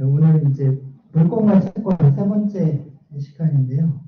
오늘 이제 물권과 채권 세 번째 시간인데요.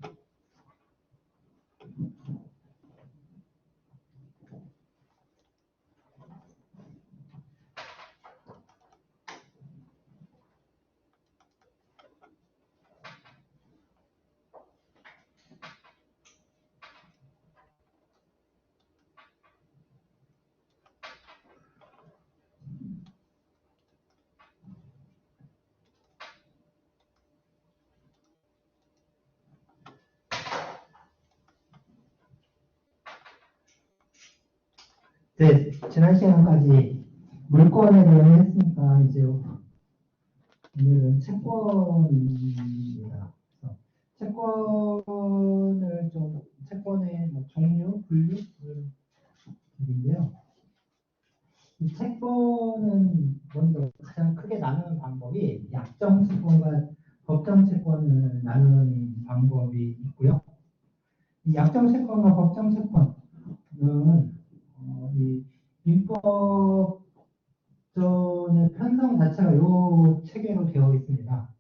네, 지난 시간까지 물권에 대해 했으니까 이제 오늘은 채권입니다. 그래서 채권의 종류, 분류인데요. 이 채권은 먼저 가장 크게 나누는 방법이 약정 채권과 법정 채권을 나누는 방법이 있고요. 이 약정 채권과 법정 채권은 이 민법전의 편성 자체가 이 체계로 되어 있습니다.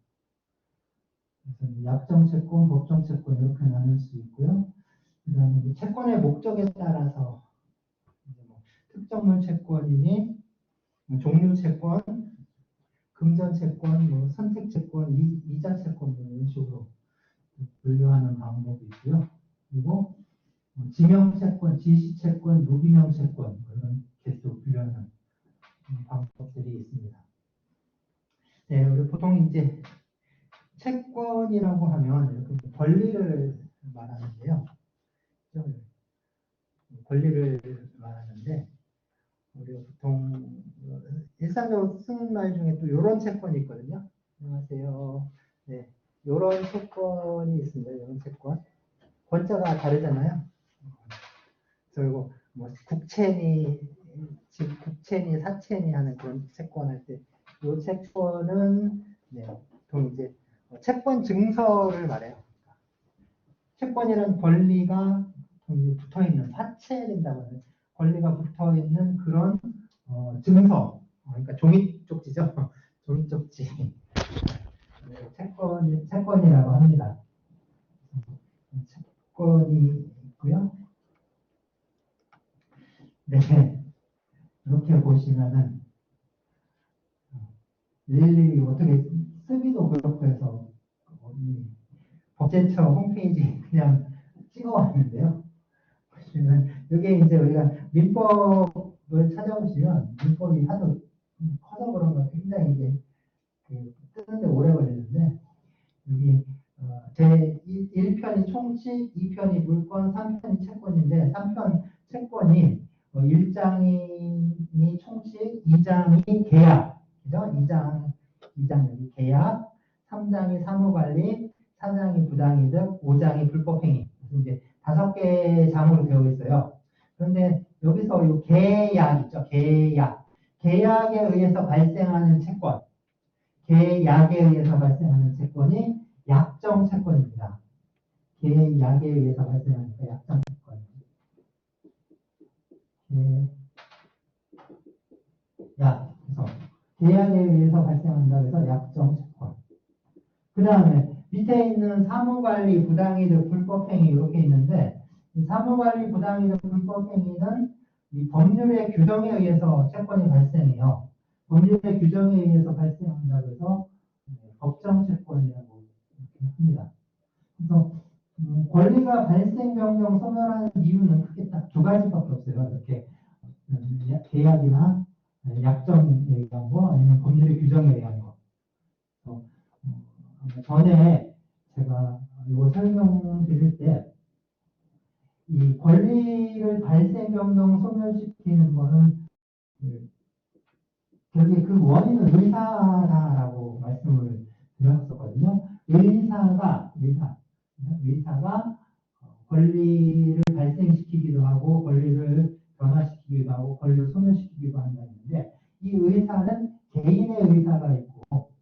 그래서 약정 채권, 법정 채권 이렇게 나눌 수 있고요. 그다음에 채권의 목적에 따라서 특정물 채권이니 종류 채권, 금전 채권, 선택 채권, 이자 채권 이런 식으로 분류하는 방법이 있고요. 그리고 지명 채권, 지시 채권, 무기명 채권 이런 개수 분류하는 방법들이 있습니다. 네, 우리 보통 이제 채권이라고 하면 이렇게 권리를 말하는데요. 권리를 말하는데 우리가 보통 일상적으로 쓰는 말 중에 또 이런 채권이 있거든요. 안녕하세요. 네, 이런 채권이 있습니다. 이런 채권. 권자가 다르잖아요. 그리고 국채니 사채니 하는 그런 채권 할 때, 이 채권은 보통 이제 채권 증서를 말해요. 채권이라는 권리가 붙어 있는 사채에 된다고 하는 권리가 붙어 있는 그런 증서, 그러니까 종이 쪽지죠. 종이 쪽지. 채권이라고 합니다. 채권이 있고요. 네, 이렇게 보시면은 일일이 어떻게 쓰기도 그렇고 해서 법제처 홈페이지 그냥 찍어왔는데요. 보시면 이게 이제 우리가 민법을 찾아보시면 민법이 하도 커서 그런가 굉장히 이제 뜨는데 오래 걸리는데 여기 제 1편이 총칙, 2편이 물권, 3편이 채권인데 3편 채권이 1장이 총칙, 2장이 계약, 그죠? 2장 여기 계약, 3장이 사무관리, 4장이 부당이득, 5장이 불법행위. 이제 5개의 장으로 되어 있어요. 그런데 여기서 이 계약 있죠? 계약에 의해서 발생하는 채권, 계약에 의해서 발생하는 채권이 약정 채권입니다. 계약에 의해서 발생하니까 약정 채권. 그래서 계약에 의해서 발생한다 그래서 약정 채권. 그 다음에 밑에 있는 사무관리, 부당이득, 불법행위 이렇게 있는데 이 사무관리, 부당이득, 불법행위는 이 법률의 규정에 의해서 채권이 발생해요. 법률의 규정에 의해서 발생한다 그래서 법정 채권이라고 합니다. 그래서 권리가 발생 명령 소멸하는 이유는 크게 딱 두 가지밖에 없어요. 이렇게 계약이나 약정에 의한 거 아니면 법률의 규정에 의한 거. 전에 제가 이거 설명드릴 때 이 권리를 발생 명령 소멸시키는 거는 결국에 그 원인은 의사다라고 말씀을 드렸었거든요. 의사가 권리를 발생시키기도 하고 권리를 변화시키기도 하고 권리를 소멸시키기도 한다는데 이 의사는 개인의 의사가 있고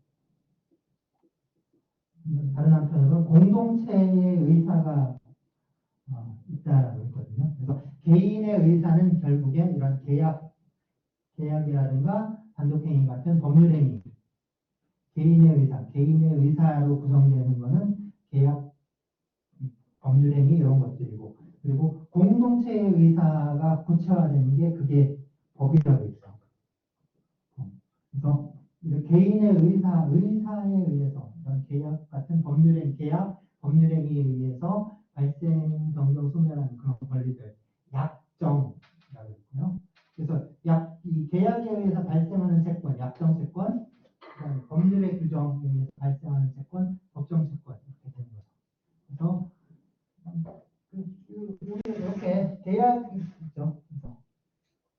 다른 한편으로는 공동체의 의사가 있다라고 했거든요. 그래서 개인의 의사는 결국에 이런 계약이라든가 단독행위 같은 법률행위, 개인의 의사로 구성되는 거는 계약, 법률행위 이런 것들이고, 그리고 공동체의 의사가 구체화되는 게 그게 법이라고 있어. 그래서 개인의 의사에 의해서 이런 계약 같은 법률행위에 의해서 발생, 변경, 소멸하는 그런 권리들, 약정이라고 있고요. 그래서 이 계약에 의해서 발생하는 채권, 약정 채권, 그다음에 법률의 규정에 의해서 발생하는 채권, 법정 채권 이렇게 되는 거죠. 그래서 우리 이렇게 계약이 있죠. 그래서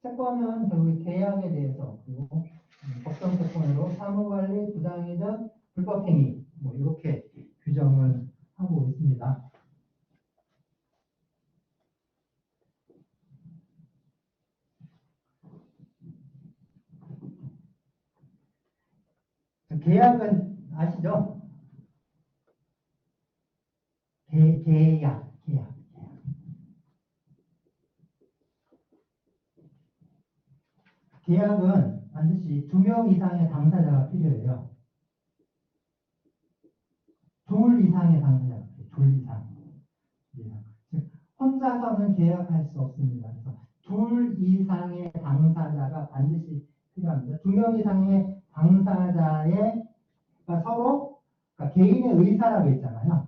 채권은 결국 계약에 대해서 그리고 법정 채권으로 사무관리, 부당이득, 불법행위 뭐 이렇게 규정을 하고 있습니다. 계약은 아시죠? 계약. 계약은 반드시 2명 이상의 당사자가 필요해요. 둘 이상의 당사자가 필요해요. 둘 이상. 즉, 혼자서는 계약할 수 없습니다. 그래서 둘 이상의 당사자가 반드시 필요합니다. 2명 이상의 당사자의 그러니까 서로 그러니까 개인의 의사라고 했잖아요.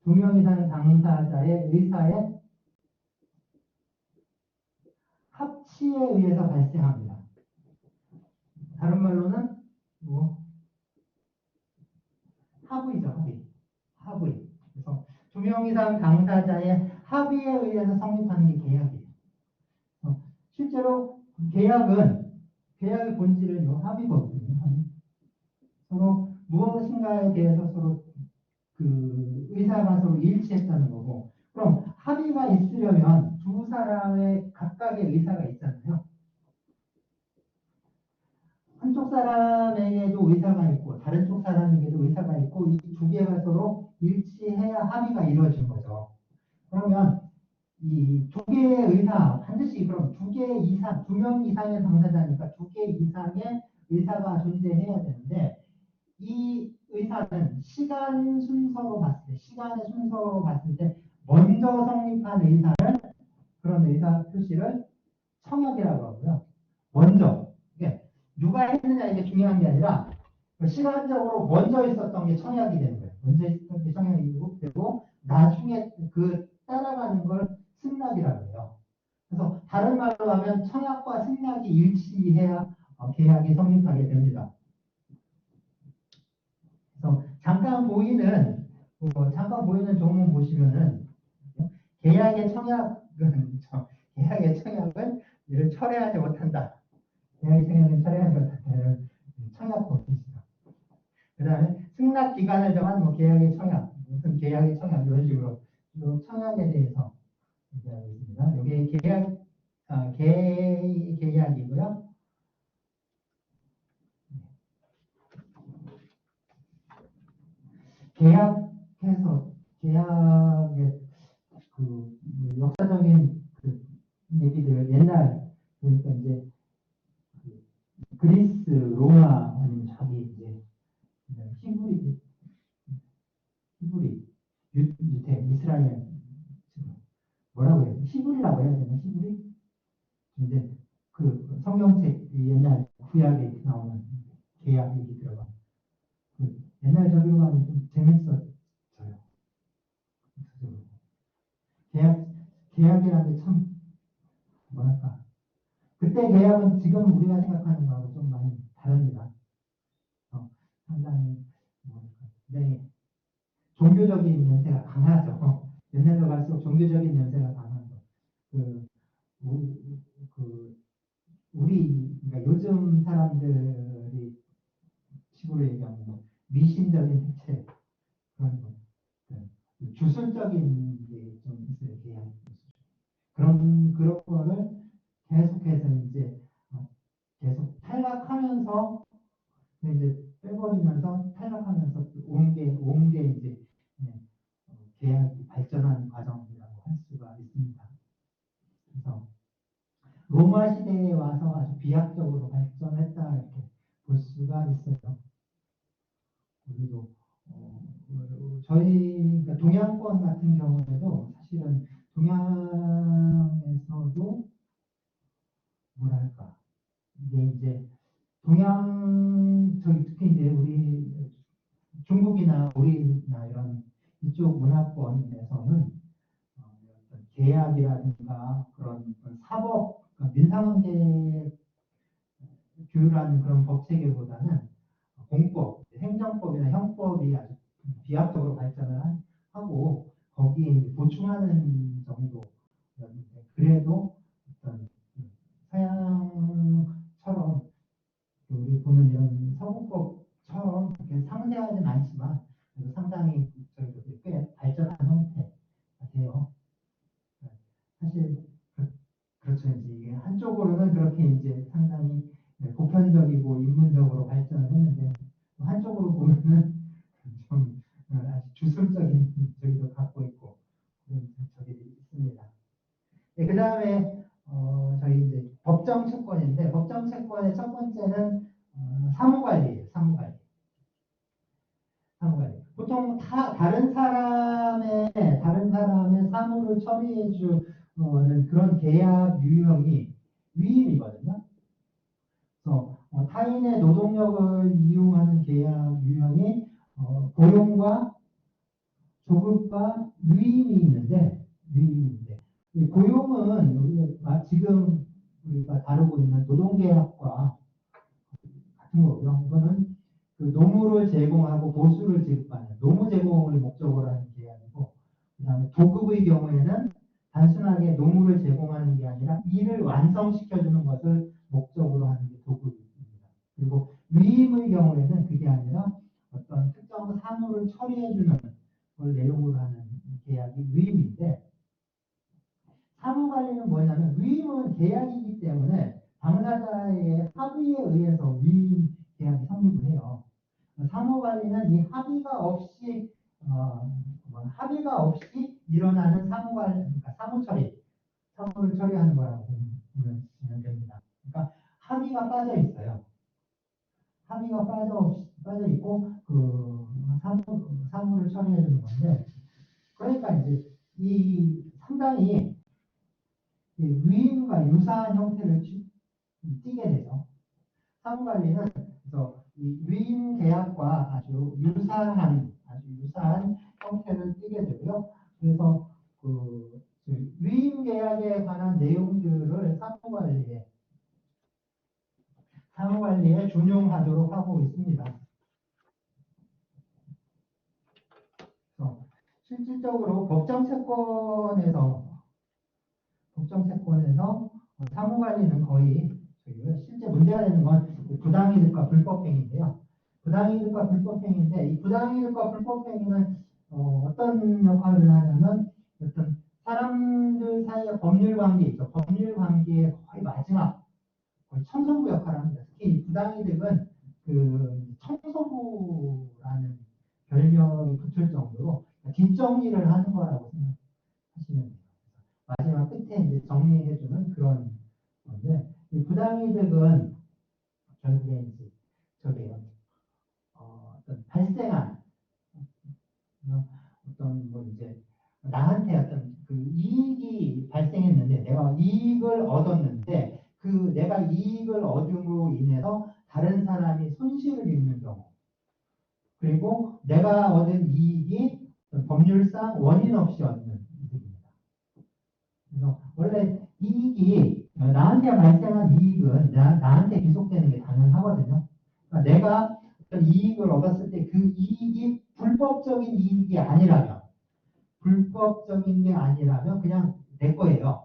2명 이상의 당사자의 의사의 합치에 의해서 발생합니다. 다른 말로는 뭐 합의죠, 합의. 그래서 2명 이상 당사자의 합의에 의해서 성립하는 게 계약이에요. 실제로 계약의 본질은 이 합의거든요. 서로 무엇인가에 대해서 서로 그 의사가 서로 일치했다는 거고, 그럼 합의가 있으려면 두 사람의 각각의 의사가 있잖아요. 한쪽 사람에게도 의사가 있고 다른 쪽 사람에게도 의사가 있고 이 두 개가 서로 일치해야 합의가 이루어진 거죠. 그러면 이 두 개의 의사 반드시 그럼 2명 이상의 당사자니까 2개 이상의 의사가 존재해야 되는데 이 의사는 시간의 순서로 봤을 때 먼저 성립한 의사를 그런 의사 표시를 청약이라고 하고요. 먼저 누가 했느냐 이게 중요한 게 아니라 시간적으로 먼저 있었던 게 청약이 되는 거예요. 먼저 있었던 게 청약이 되고 나중에 그 따라가는 걸 승낙이라고 해요. 그래서 다른 말로 하면 청약과 승낙이 일치해야 계약이 성립하게 됩니다. 그래서 잠깐 보이는 조문 보시면은 계약의 청약은 이를 철회하지 못한다. 계약의 청약은 철회하지 못한다. 청약법이죠. 그 다음에 승낙 기간을 정한 계약의 청약, 무슨 계약의 청약 이런 식으로 청약에 대해서 얘기하고 있습니다. 여기 계약이고요. 계약의 그 역사적인 그 얘기들 옛날 그러니까 이제 그리스, 로마 아니면 자기 이제 유태, 이스라엘 뭐라고 해요? 히브리라고 해야 되나? 히브리? 이제 그 성경책 옛날 구약에 나오는 계약 얘기 들어가. 그 옛날 적용하면 좀 재밌어져요. 계약이라는 게 참 뭐랄까. 그때 계약은 지금 우리가 생각하는 거하고 좀 많이 다릅니다. 상당히 뭐랄까. 굉장히 종교적인 연세가 강하죠. 옛날로 갈수록 종교적인 연세가 강하죠. 그, 우리, 그러니까 요즘 사람들이 식으로 얘기하면 미신적인 색채, 그런 거. 주술적인 게 좀 있어요, 계약. 그런 거를 계속해서 이제 계속 탈락하면서 이제 빼버리면서 탈락하면서 온 게 이제 계약이 발전하는 과정이라고 할 수가 있습니다. 그래서 로마 시대에 와서 아주 비약적으로 발전했다 이렇게 볼 수가 있어요. 저희 그러니까 동양권 같은 경우에도 사실은 동양에서도 뭐랄까 이게 이제 저희 특히 이제 우리 중국이나 우리나 이런 이쪽 문화권에서는 어떤 계약이라든가 그런 사법, 그러니까 민사관계 규율하는 그런 법 체계보다는 공법, 행정법이나 형법이 아주 비합적으로 발전을 하고 거기에 이제 보충하는 정도였는데 그래도 어떤 서양처럼 우리 보는 이런 서구법처럼 그렇게 상세하진 않지만 그래도 상당히 저희도 꽤 발전한 형태 같아요. 사실 그렇죠. 이제 이게 한쪽으로는 그렇게 이제 상당히 보편적이고 인문적으로 발전을 했는데 한쪽으로 보면은 좀 아주 주술적인 저기도 갖고 있고 그런 적이 있습니다. 네, 그 다음에 저희 이제 법정 채권인데 법정 채권의 첫 번째는 사무관리예요. 사무관리. 보통 다른 사람의 사무를 처리해 주는 그런 계약 유형이 위임이거든요. 그래서 타인의 노동력을 이용하는 계약 유형이 고용과 조급과 위임인데 이 고용은 지금 우리가 다루고 있는 노동계약과 같은 거고요. 이거는 그 노무를 제공하고 보수를 지급하는 노무 제공을 목적으로 하는 계약이고, 그다음에 도급의 경우에는 단순하게 노무를 제공하는 게 아니라 일을 완성시켜주는 것을 목적으로 하는 게 도급입니다. 그리고 위임의 경우에는 그게 아니라 어떤 특정 사무를 처리해주는 걸 내용으로 하는 계약이 위임인데, 사무관리는 뭐냐면 위임은 계약이기 때문에 당사자의 합의에 의해서 위임 계약이 성립을 해요. 사무관리는 이 합의가 없이 일어나는 그러니까 사무를 처리하는 거라고 보면 됩니다. 그러니까 합의가 빠져 있어요. 합의가 빠져 있고 사무를 처리해 주는 건데, 그러니까 이제 이 상당히 위임과 유사한 형태를 띠게 되죠. 사무관리는 그래서 이 위임 계약과 아주 유사한 형태를 띠게 되고요. 그래서 위임 계약에 관한 내용들을 사무관리에 준용하도록 하고 있습니다. 그래서 실질적으로 법정 채권에서 사무관리는 거의 실제 문제가 되는 건 부당이득과 불법행위인데요. 부당이득과 불법행위인데 이 부당이득과 불법행위는 어떤 역할을 하냐면 어떤 사람들 사이의 법률 관계 있죠. 법률 관계의 거의 마지막 거의 청소부 역할을 합니다. 특히 이 부당이득은 그 청소부라는 별명이 붙을 정도로 뒷정리를 하는 거라고 생각하시면 돼요. 마지막 끝에 이제 정리해주는 그런 건데, 이 부당이득은 결국에 이제 어떤 발생한 어떤 뭐 이제 나한테 어떤 그 이익이 발생했는데 내가 이익을 얻었는데 그 내가 이익을 얻음으로 인해서 다른 사람이 손실을 입는 경우, 그리고 내가 얻은 이익이 법률상 원인 없이 얻는 이익입니다. 그래서 원래 이익이 나한테 발생한 이익은 나한테 귀속되는 게 당연하거든요. 그러니까 내가 어떤 이익을 얻었을 때 그 이익이 불법적인 이익이 아니라면 그냥 내 거예요.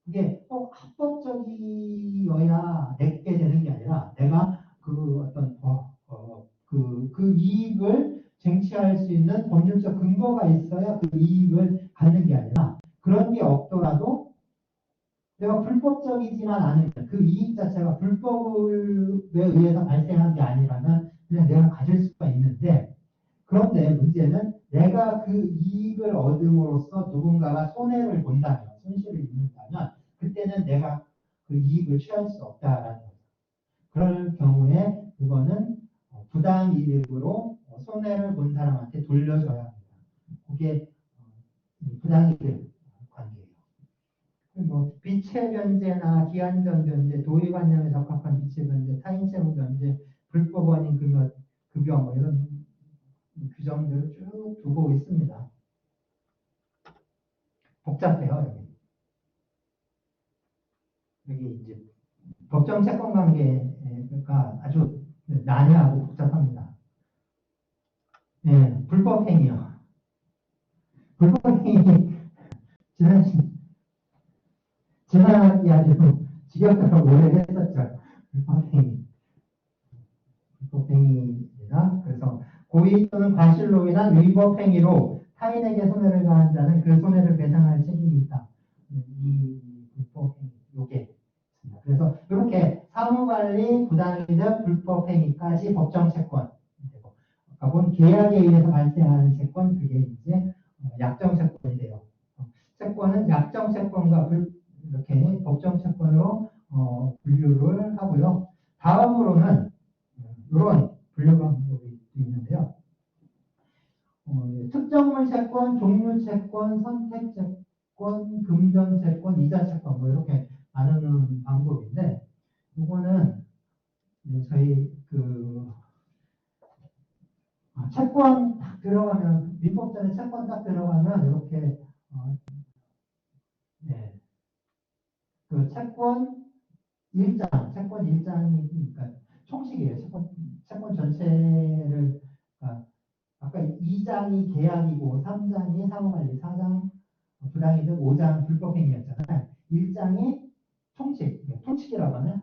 그게 꼭 합법적이어야 내게 되는 게 아니라 내가 그 이익을 쟁취할 수 있는 법률적 근거가 있어야 그 이익을 갖는 게 아니라 그런 게 없더라도 내가 불법적이지만 않으면 그 이익 자체가 불법에 의해서 발생한 게 아니라면 그냥 내가 가질 수가 있는데, 그런데 문제는 내가 그 이익을 얻음으로써 누군가가 손실을 입는다면 그때는 내가 그 이익을 취할 수 없다라는 거죠. 그럴 경우에 그거는 부당 이득으로 손해를 본 사람한테 돌려줘야 합니다. 그게 부당 이득 관계예요. 뭐 빛의 변제나 기한전 변제, 도의관념에 적합한 빛의 변제, 타인채무 변제, 불법 원인 급여 뭐 이런 규정들을 쭉 두고 있습니다. 복잡해요, 여기 이제 법정 채권 관계가 아주 난해하고 복잡합니다. 네, 불법 행위요. 불법 행위 지난 이야기로 지겹도록 오래 했었죠. 불법 행위. 불법 행위입니다. 그래서 고의 또는 과실로 인한 위법 행위로 타인에게 손해를 가한 자는 그 손해를 배상할 책임이 있다. 이 불법 행위, 요게 있습니다. 그래서 이렇게 사무관리, 부당이득, 불법 행위까지 법정 채권. 아까 본 계약에 의해서 발생하는 채권, 그게 이제 약정 채권이 돼요. 채권은 약정 채권과 이렇게 법정 채권으로 분류를 하고요. 다음으로는 이런 분류 방법이 있는데요. 특정물 채권, 종류 채권, 선택 채권, 금전 채권, 이자 채권 뭐 이렇게 나누는 방법인데 이거는 저희 채권 딱 들어가면 민법전에 채권 딱 들어가면 이렇게 네. 그 채권 채권 일장이니까 총칙이에요. 채권 전체를 아까 2장이 계약이고 3장이 사무관리, 4장 부당이득, 5장 불법행위였잖아요. 1장이 총칙이라고 하면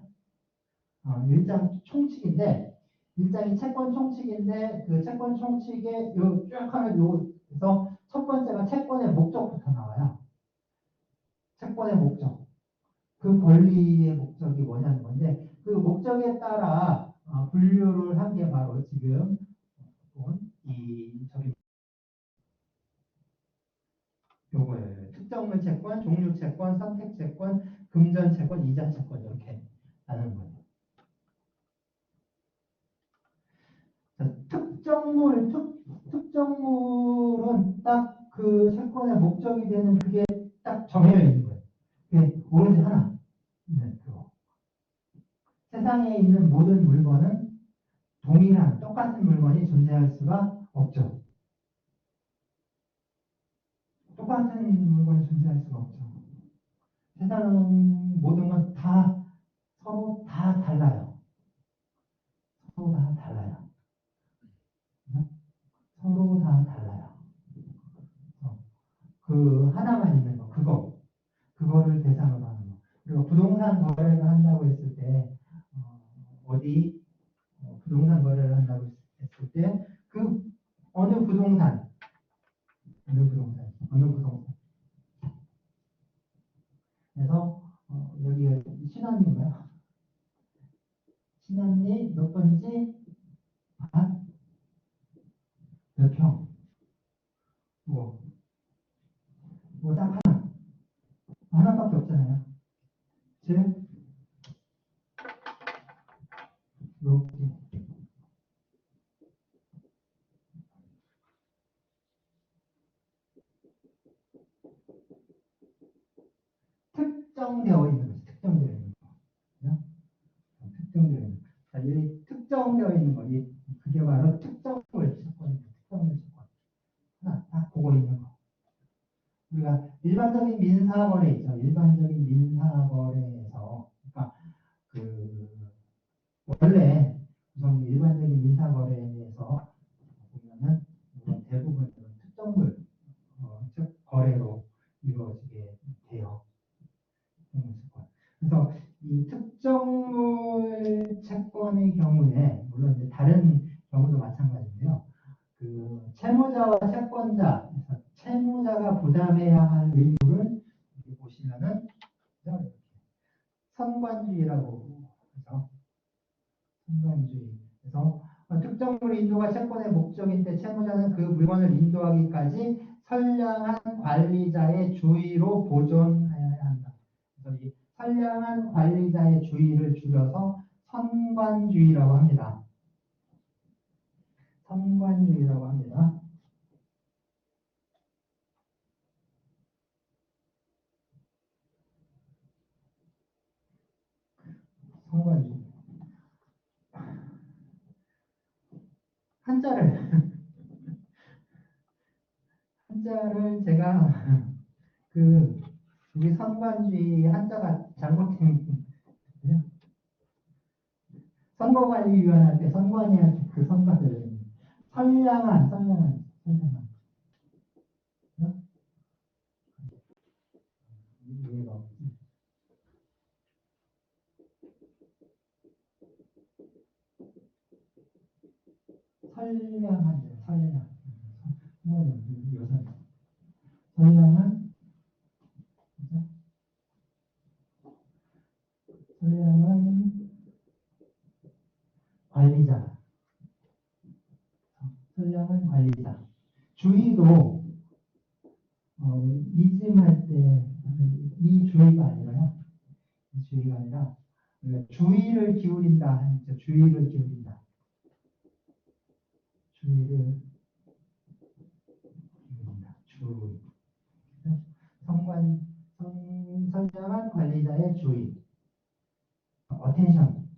1장 총칙인데 1장이 채권 총칙인데 그 채권 총칙에 쭉 하면 여기서 첫 번째가 채권의 목적부터 나와요. 채권의 목적. 그 권리의 목적이 뭐냐는 건데 그 목적에 따라 분류를 한 게 바로 지금 요거예요. 특정물 채권, 종류 채권, 선택 채권, 금전 채권, 이자 채권 이렇게 나누는 거예요. 특정물은 딱 그 채권의 목적이 되는 그게 딱 정해져 있는 거예요. 그게 오로지 하나. 네, 그거. 세상에 있는 모든 물건은 동일한 똑같은 물건이 존재할 수가 없죠. 똑같은 물건이 존재할 수가 없죠. 세상 모든 건 다 서로 다 달라요. 서로 다 달라요. 서로 다 달라요. 그 하나만 있는 거, 그거를 대상으로 하는 거. 그리고 부동산 거래를 한다고 했을 때 부동산 거래를 한다고 했을 때 그 어느 부동산. 그래서 여기 신한리인가요? 신한리 몇 번지? 몇 평? 딱 하나밖에 없잖아요. 즉, 이렇게. 특정되어 있는 거죠. 특정되어 있는 거. 특정되어 있는 거. 자, 이 특정되어 있는 거. 그게 바로 특정물 채권입니다. 특정물 채권. 하나, 딱 보고 있는 거. 우리가 일반적인 민사거래 있죠. 일반적인 민사거래에서, 그러니까 원래 우선 일반적인 민사거래에서 보면은 대부분 특정물 즉 거래로 이루어지게 돼요. 그래서 이 특정물 채권의 경우에 물론 이제 다른 경우도 마찬가지인데요. 그 채무자와 채권자, 채무자가 부담해야 할 의무를 여기 보시면은 선관주의라고 해서 선관주의. 그래서 특정물 인도가 채권의 목적인데 채무자는 그 물건을 인도하기까지 선량한 관리자의 주의로 보존해야 한다. 그래서 이 선량한 관리자의 주의를 줄여서 선관주의라고 합니다. 선관주의라고 합니다. 선관주의. 한자를 제가 우리 선관주의 한자가 잘못된 선거관리위원회 때 선관위한테 그 선거를 선량한 이해가 없지. 선량한 여성 선량한 관리자. 선량한 관리자. 주의도 이짐할 때 이 주의가 아니라요. 이 주의가 아니라 주의를 기울인다. 주의를 기울인다. 주의. 선량한 관리자의 주의. 어텐션.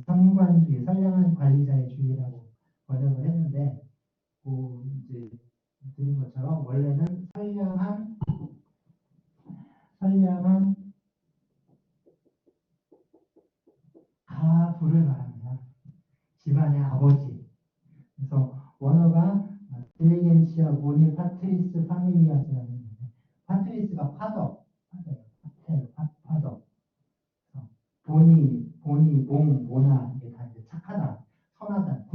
선관주의, 선량한 관리자의 주의라고 번역을 했는데, 이제 드린 것처럼 원래는 선량한 가부를 말합니다. 집안의 아버지. 그래서 원어가 딜리겐시아 모니 파트리스 파밀리아스라는 건데, 파트리스가 파더. 보니, 보나, 이게 다 이제 착하다, 선하다,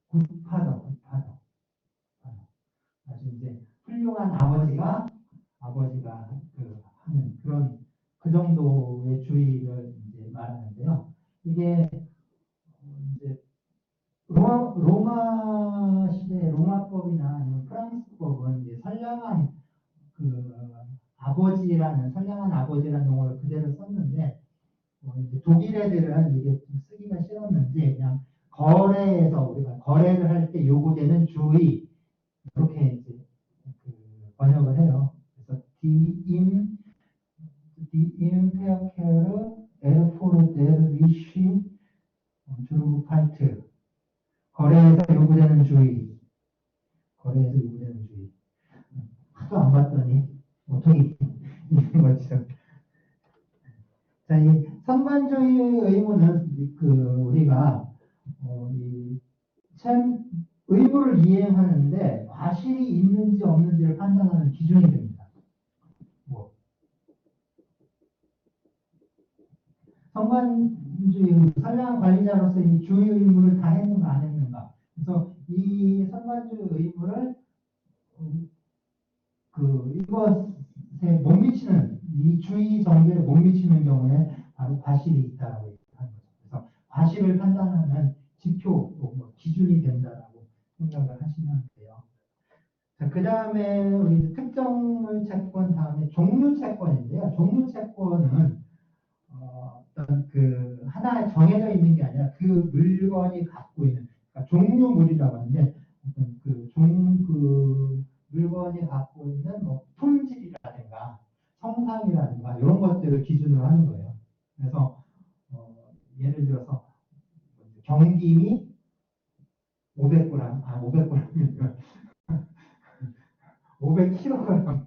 굿파더. 아주 이제 훌륭한 아버지가 하는 그 정도의 주의를 이제 말하는데요. 이게 이제 로마 시대 로마법이나 아니면 프랑스법은 이제 선량한 선량한 아버지라는 용어를 그대로 썼는데, 이제 독일 애들은 이게 좀 쓰기가 싫었는지 그냥 거래에서 우리가 거래를 할 때 요구되는 주의 이렇게 이제 번역을 해요. 그래서 die Imperkehre erfordert der Wisch Zurückhalte. 거래에서 요구되는 주의. 하도 안 봤더니 어떻게 있는 것처럼. 자, 이 선관주의 의무는 우리가 참 의무를 이행하는데 과실이 있는지 없는지를 판단하는 기준이 됩니다. 선관주의 선량한 관리자로서 이 주의 의무를 다 했는가 안 했는가. 그래서 이 선관주의 의무를 이것에 못 미치는, 이 주의 정도에 못 미치는 경우에 바로 과실이 있다고 하는 거죠. 그래서 과실을 판단하는 지표, 기준이 된다라고 생각을 하시면 돼요. 자, 그 다음에 우리 특정물 채권 다음에 종류 채권인데요. 종류 채권은 어떤 하나에 정해져 있는 게 아니라 그 물건이 갖고 있는, 그러니까 종류물이라고 하는데 어떤 물건이 갖고 있는 품질이라든가 성상이라든가 이런 것들을 기준으로 하는 거예요. 그래서 예를 들어서 경김이 500g, 500g이면 500kg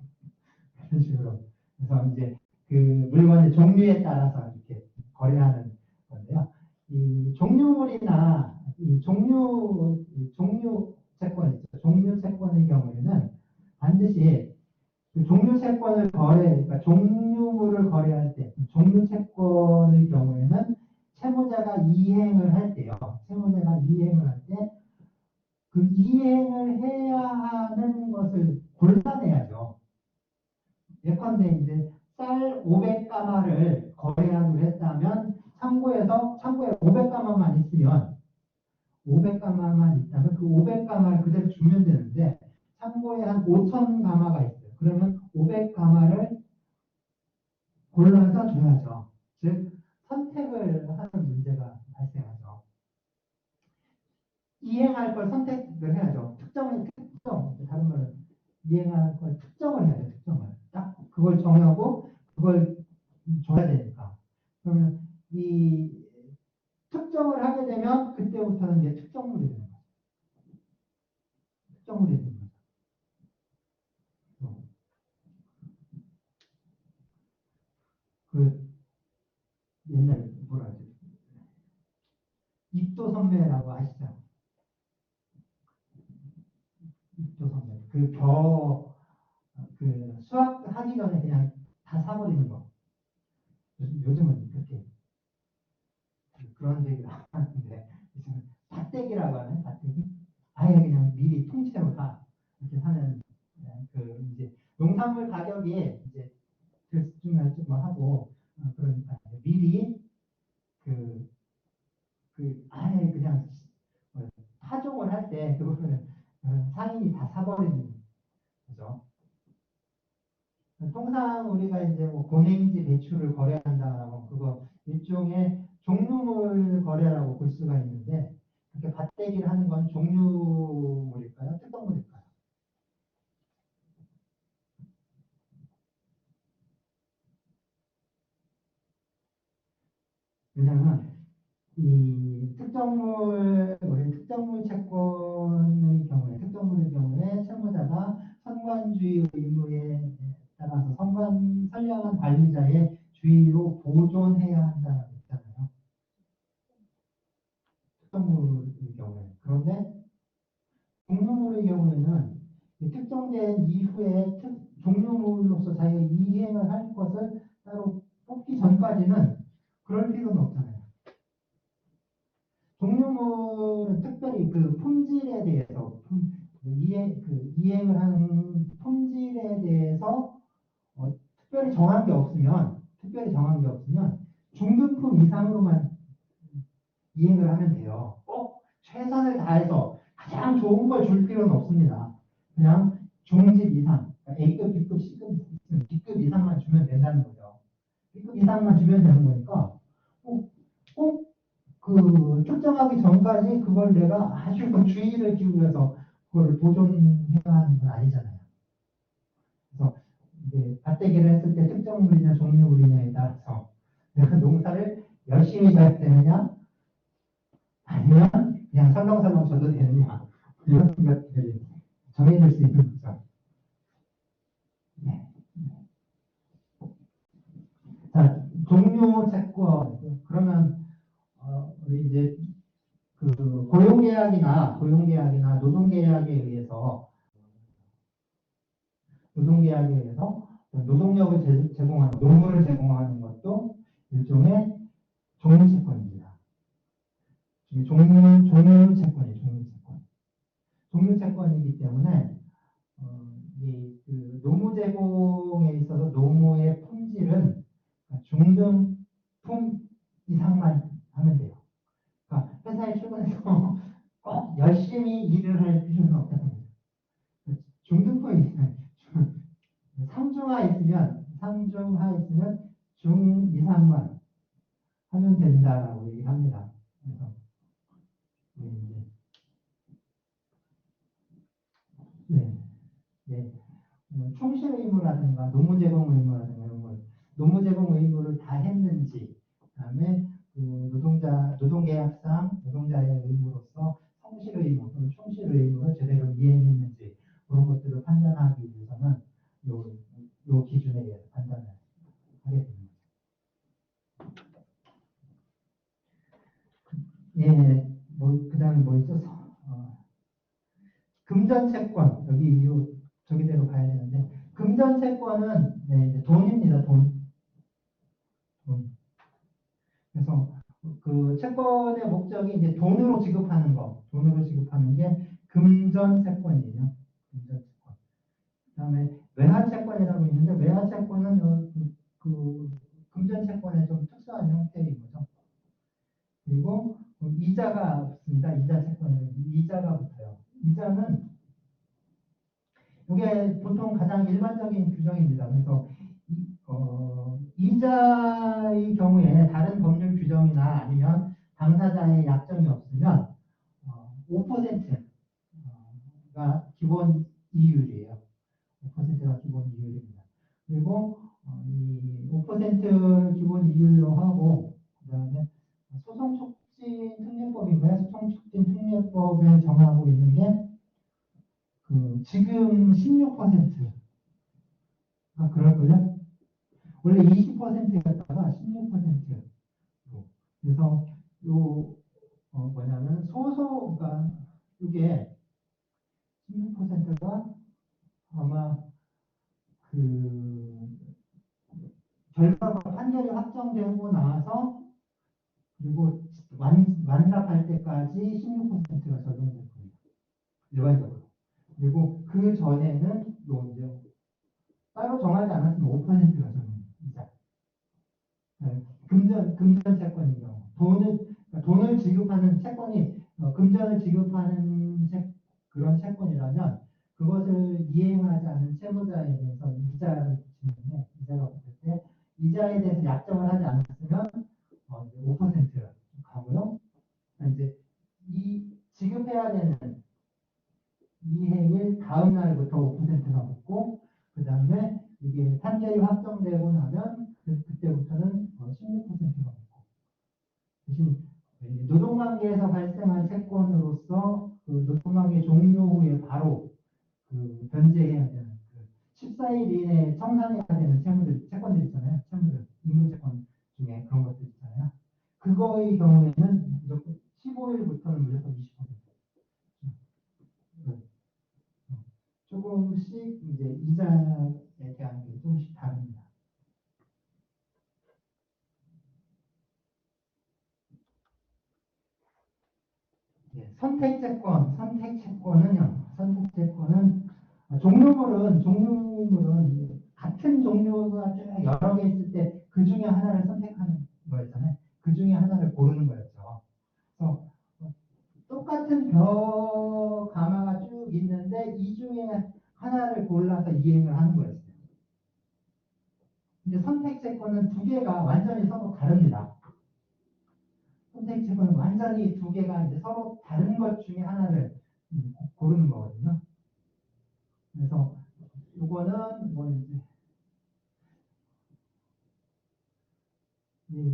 이런 식으로. 그래서 이제 그 물건의 종류에 따라서 이렇게 거래하는 건데요. 이 종류물이나 이 종류 채권 있죠. 종류 채권의 경우에는 반드시 그 종류 채권을 그러니까 종류물을 거래할 때, 종류 채권의 경우에는 채무자가 이행을 할 때요. 그 이행을 해야 하는 것을 골라내야죠. 예컨대 이제 쌀 500가마를 거래하기로 했다면 창고에 500가마만 있으면 그 500가마를 그대로 주면 되는데 창고에 한 5,000가마가 있어요. 그러면 500가마를 골라서 줘야죠. 즉 선택을 하는 문제가 발생하죠. 이행할 걸 선택을 해야죠. 특정, 다른 말은 이행할 걸 특정을 해야 돼, 특정을. 딱 그걸 정하고 그걸 줘야 되니까. 그러면 이 특정을 하게 되면 그때부터는 이제 특정물이 되는 거죠. 특정물이 되는 거죠. 그 옛날 뭐라 하지? 입도 선배라고 아시죠? 입도 선배. 그 수학 하기 전에 그냥 다 사버리는 거. 요즘은 그렇게 그런 얘기를 안 하는데 밭대기라고 하는 밭대기. 아예 그냥 미리 통째로 다 이렇게 하는 그 이제 농산물 가격이 이제 들쑥날쑥 하고 그러니까 미리 아예 그냥 파종을 할 때 그거는 상인이 다 사버리는 거죠. 통상 우리가 이제 뭐 고냉지 배추를 거래한다라고 그거 일종의 종류물 거래라고 볼 수가 있는데 그렇게 밭대기를 하는 건 종류물일까요? 특성물일까요? 왜냐하면 우리 특정물 채권의 경우에, 특정물의 경우에 채무자가 선관주의 의무에 따라서 선량한 관리자의 주의로 보존해야 한다고 했잖아요. 특정물의 경우에. 그런데 종류물의 경우에는 특정된 이후에 종류물로서 자기가 이행을 할 것을 따로 뽑기 전까지는 그럴 필요는 없잖아요. 종류물은 특별히 그 품질에 대해서 이행을 하는 품질에 대해서 특별히 정한 게 없으면 중등품 이상으로만 이행을 하면 돼요. 꼭 최선을 다해서 가장 좋은 걸 줄 필요는 없습니다. 그냥 중급 이상, 그러니까 A급, B급, C급, D급 이상만 주면 된다는 거죠. B급 이상만 주면 되는 거니까 꼭 특정하기 전까지 그걸 내가 아주 주의를 기울여서 그걸 보존해야 하는 건 아니잖아요. 그래서 이제 밭대기를 했을 때 특정물이냐 종류물이냐에 따라서 내가 농사를 열심히 잘 되느냐 아니면 그냥 설렁설렁 져도 되느냐 이런 것들이 정해질 수 있는 거죠. 네. 자, 종료 채권 그러면 우리 이제 그 고용계약이나 노동계약에 의해서 노동력을 제공하는 노무를 제공하는 것도 일종의 종료채권입니다. 종료채권이기 때문에 노무 제공에 있어서 노무의 품질은 중등품 이상만 하면 돼요. 그러니까 회사에 출근해서 꼭 열심히 일을 할 필요는 없다는 거죠. 중등품 이상, 상중하 있으면 중 이상만 하면 된다라고 얘기합니다. 그래서 이제 네. 충실 의무라든가 노무 제공 의무라든가 이런 걸 노무 제공 의무를 다 했는지 그다음에 노동계약상 노동자의 의무로서 성실 의무 또는 충실 의무를 제대로 이행했는지 그런 것들을 판단하기 위해서는 요 기준에 의해서 판단을 하게 됩니다. 예, 그다음에 뭐 있죠? 금전채권 저기대로 가야 되는데 금전채권은 이제 돈입니다. 돈. 그래서 그 채권의 목적이 이제 돈으로 지급하는 게 금전채권이에요. 금전채권. 그다음에 외환채권이라고 있는데 외환채권은 그 금전채권의 좀 특수한 형태인 거죠. 그리고 이자가 붙습니다. 이자채권은 이자가 붙어요. 이자는 이게 보통 가장 일반적인 규정입니다. 그래서 이자의 경우에 다른 법률 규정이나 아니면 당사자의 약정이 없으면 5%가 기본 이율이에요. 5%가 기본 이율입니다. 그리고 이 5% 기본 이율로 하고 그다음에 소송 촉진 특례법인가요? 소송 촉진 특례법에 정하고 있는 게 지금 16%가 그럴걸요? 원래 20%였다가 16%로. 그래서 뭐냐면 소소가 이게 16%가 아마 결과가 판결이 확정되고 나서 그리고 완납할 때까지 16%가 적용될 겁니다. 일반적으로. 그리고 그 전에는 이제 따로 정하지 않았으면 5%가 적용됩니다. 금전 채권인 경우 돈을 지급하는 채권이 금전을 지급하는 그런 채권이라면 그것을 이행하지 않은 채무자에 대해서 이자를 붙이는데 이자가 붙을 때 이자에 대해서 약정을 하지 않았으면 5% 가고요. 이제 이 지급해야 되는 이행일 다음 날부터 5%가 붙고 그 다음에 이게 판결이 확정되고 나면 그때부터는 16%가 붙고 대신 노동관계에서 발생한 채권으로서 노동관계 종료 후에 바로 변제해야 되는 14일 이내에 청산해야 되는 채권들 있잖아요. 채무들, 임금채권 중에 그런 것들 있잖아요. 그거의 경우에는 무조건 15일부터는 무조건 20%. 조금씩 이제 이자에 대한 게 조금씩 다릅니다. 선택채권은 종류물은 같은 종류가 쭉 여러 개 있을 때 그 중에 하나를 선택하는 거였잖아요. 그 중에 하나를 고르는 거였죠. 그래서 똑같은 벼 가마가 쭉 있는데 이 중에 하나를 골라서 이행을 하는 거였어요. 근데 선택채권은 두 개가 완전히 서로 다릅니다. 선택채권은 완전히 두 개가 이제 서로 다른 것 중에 하나를 고르는 거거든요. 그래서 이거는 뭐 이제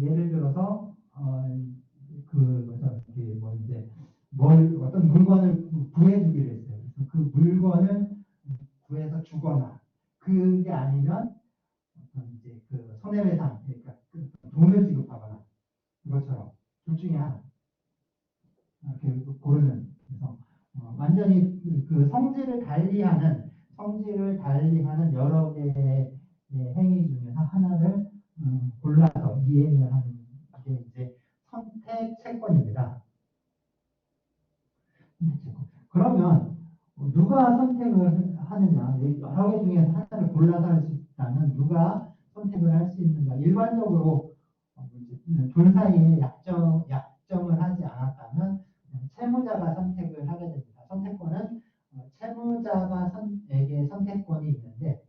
예를 들어서 어떤 물건을 구해주기로 했어요. 그래서 그 물건을 구해서 주거나 그게 아니면 이제 손해배상 그러니까 돈을 지급하거나 이것처럼 둘 중에 하나 이렇게 고르는 그래서 완전히 성질을 달리하는 여러 개의 행위 중에서 하나를 골라서 이행을 하는 게 이제 선택 채권입니다. 그러면 누가 선택을 하느냐? 여러 개 중에서 하나를 골라서 할 수 있다면 누가 선택을 할 수 있는가? 일반적으로 둘 사이에 약정을 하지 않았다면 채무자가 선택을 하게 됩니다. 선택권은 채무자에게 선택권이 있는데,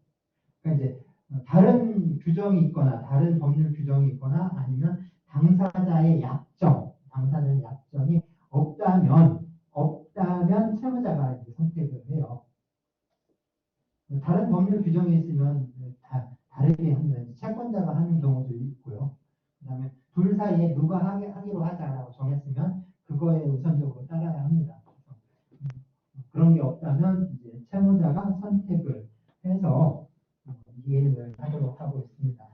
그러니까 이제 다른 규정이 있거나 다른 법률 규정이 있거나 아니면 당사자의 약정이 없다면 채무자가 이제 선택을 해요. 다른 법률 규정이 있으면 다르게 합니다. 채권자가 하는 경우도 있고요. 그 다음에 둘 사이에 누가 하기로 하자라고 정했으면 그거에 우선적으로 따라야 합니다. 그런 게 없다면 이제 채무자가 선택을 해서 이해를 하도록 하고 있습니다.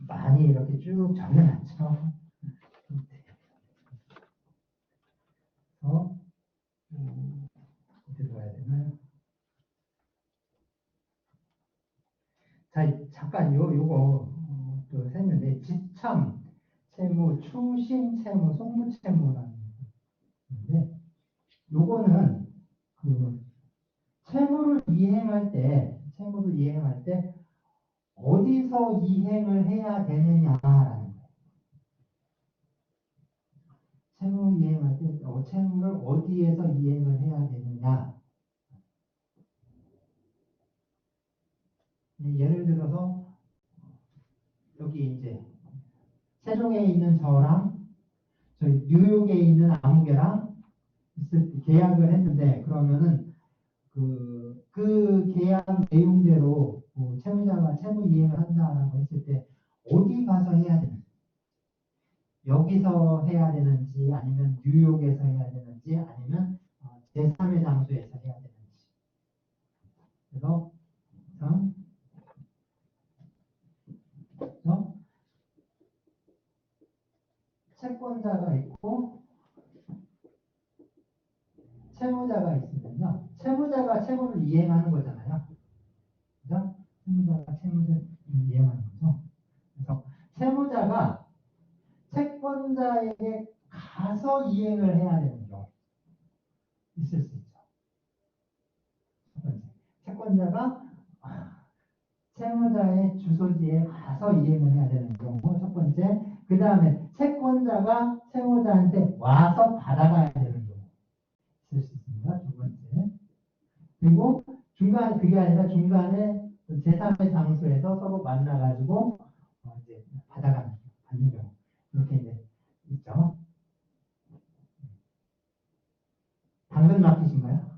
많이 이렇게 쭉 적어놨죠. 어디로 가야 되나요? 자, 잠깐 요거 또 했는데 지참 채무, 추심 채무, 송무 채무라는 건데 요거는 채무를 이행할 때 어디서 이행을 해야 되느냐라는 거예요. 채무 이행할 때 채무를 어디에서 이행을 해야 되느냐. 예를 들어서 여기 이제 세종에 있는 저랑 저희 뉴욕에 있는 아무개랑 있을 때 계약을 했는데 그러면은 그 계약 내용대로 뭐 채무자가 채무 이행을 한다라고 했을 때 어디 가서 해야 되는지 여기서 해야 되는지 아니면 뉴욕에서 해야 되는지 아니면 제3의 장소에서 해야 되는지 그래서 채권자가 있고 채무자가 있으면요. 채무자가 채무를 이행하는 거잖아요. 그죠? 채무자가 채무를 이행하는 거죠. 그래서 채무자가 채권자에게 가서 이행을 해야 되는 경우 있을 수 있죠. 첫 번째. 채권자가 채무자의 주소지에 가서 이행을 해야 되는 경우 첫 번째. 그 다음에 채권자가 채무자한테 와서 받아가야 되는 경우 있을 수 있습니다. 두 번째. 그리고 중간 그게 아니라 중간에 제3의 장소에서 서로 만나가지고 이제 받는 경우 이렇게 이제 있죠. 당근 마켓인가요?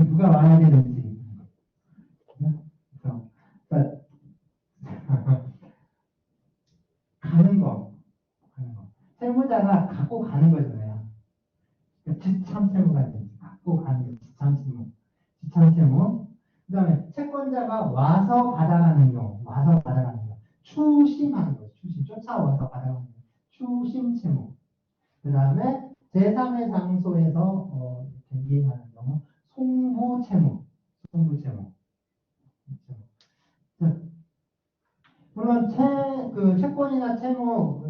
누가 와야 되는지. 그래서 그러니까 가는 거. 세무자가 갖고 가는 거잖아요. 그러니까 지참 채무가 되지. 갖고 가는 게 지참 채무. 지참 채무. 그 다음에 채권자가 와서 받아가는 경우. 와서 받아가는 경우. 추심하는 거죠. 추심. 쫓아와서 받아가는 경우. 추심 채무. 그 다음에 제3의 장소에서 이렇게 이행하는 경우. 송부 채무. 송부 채무. 물론 채권이나 채무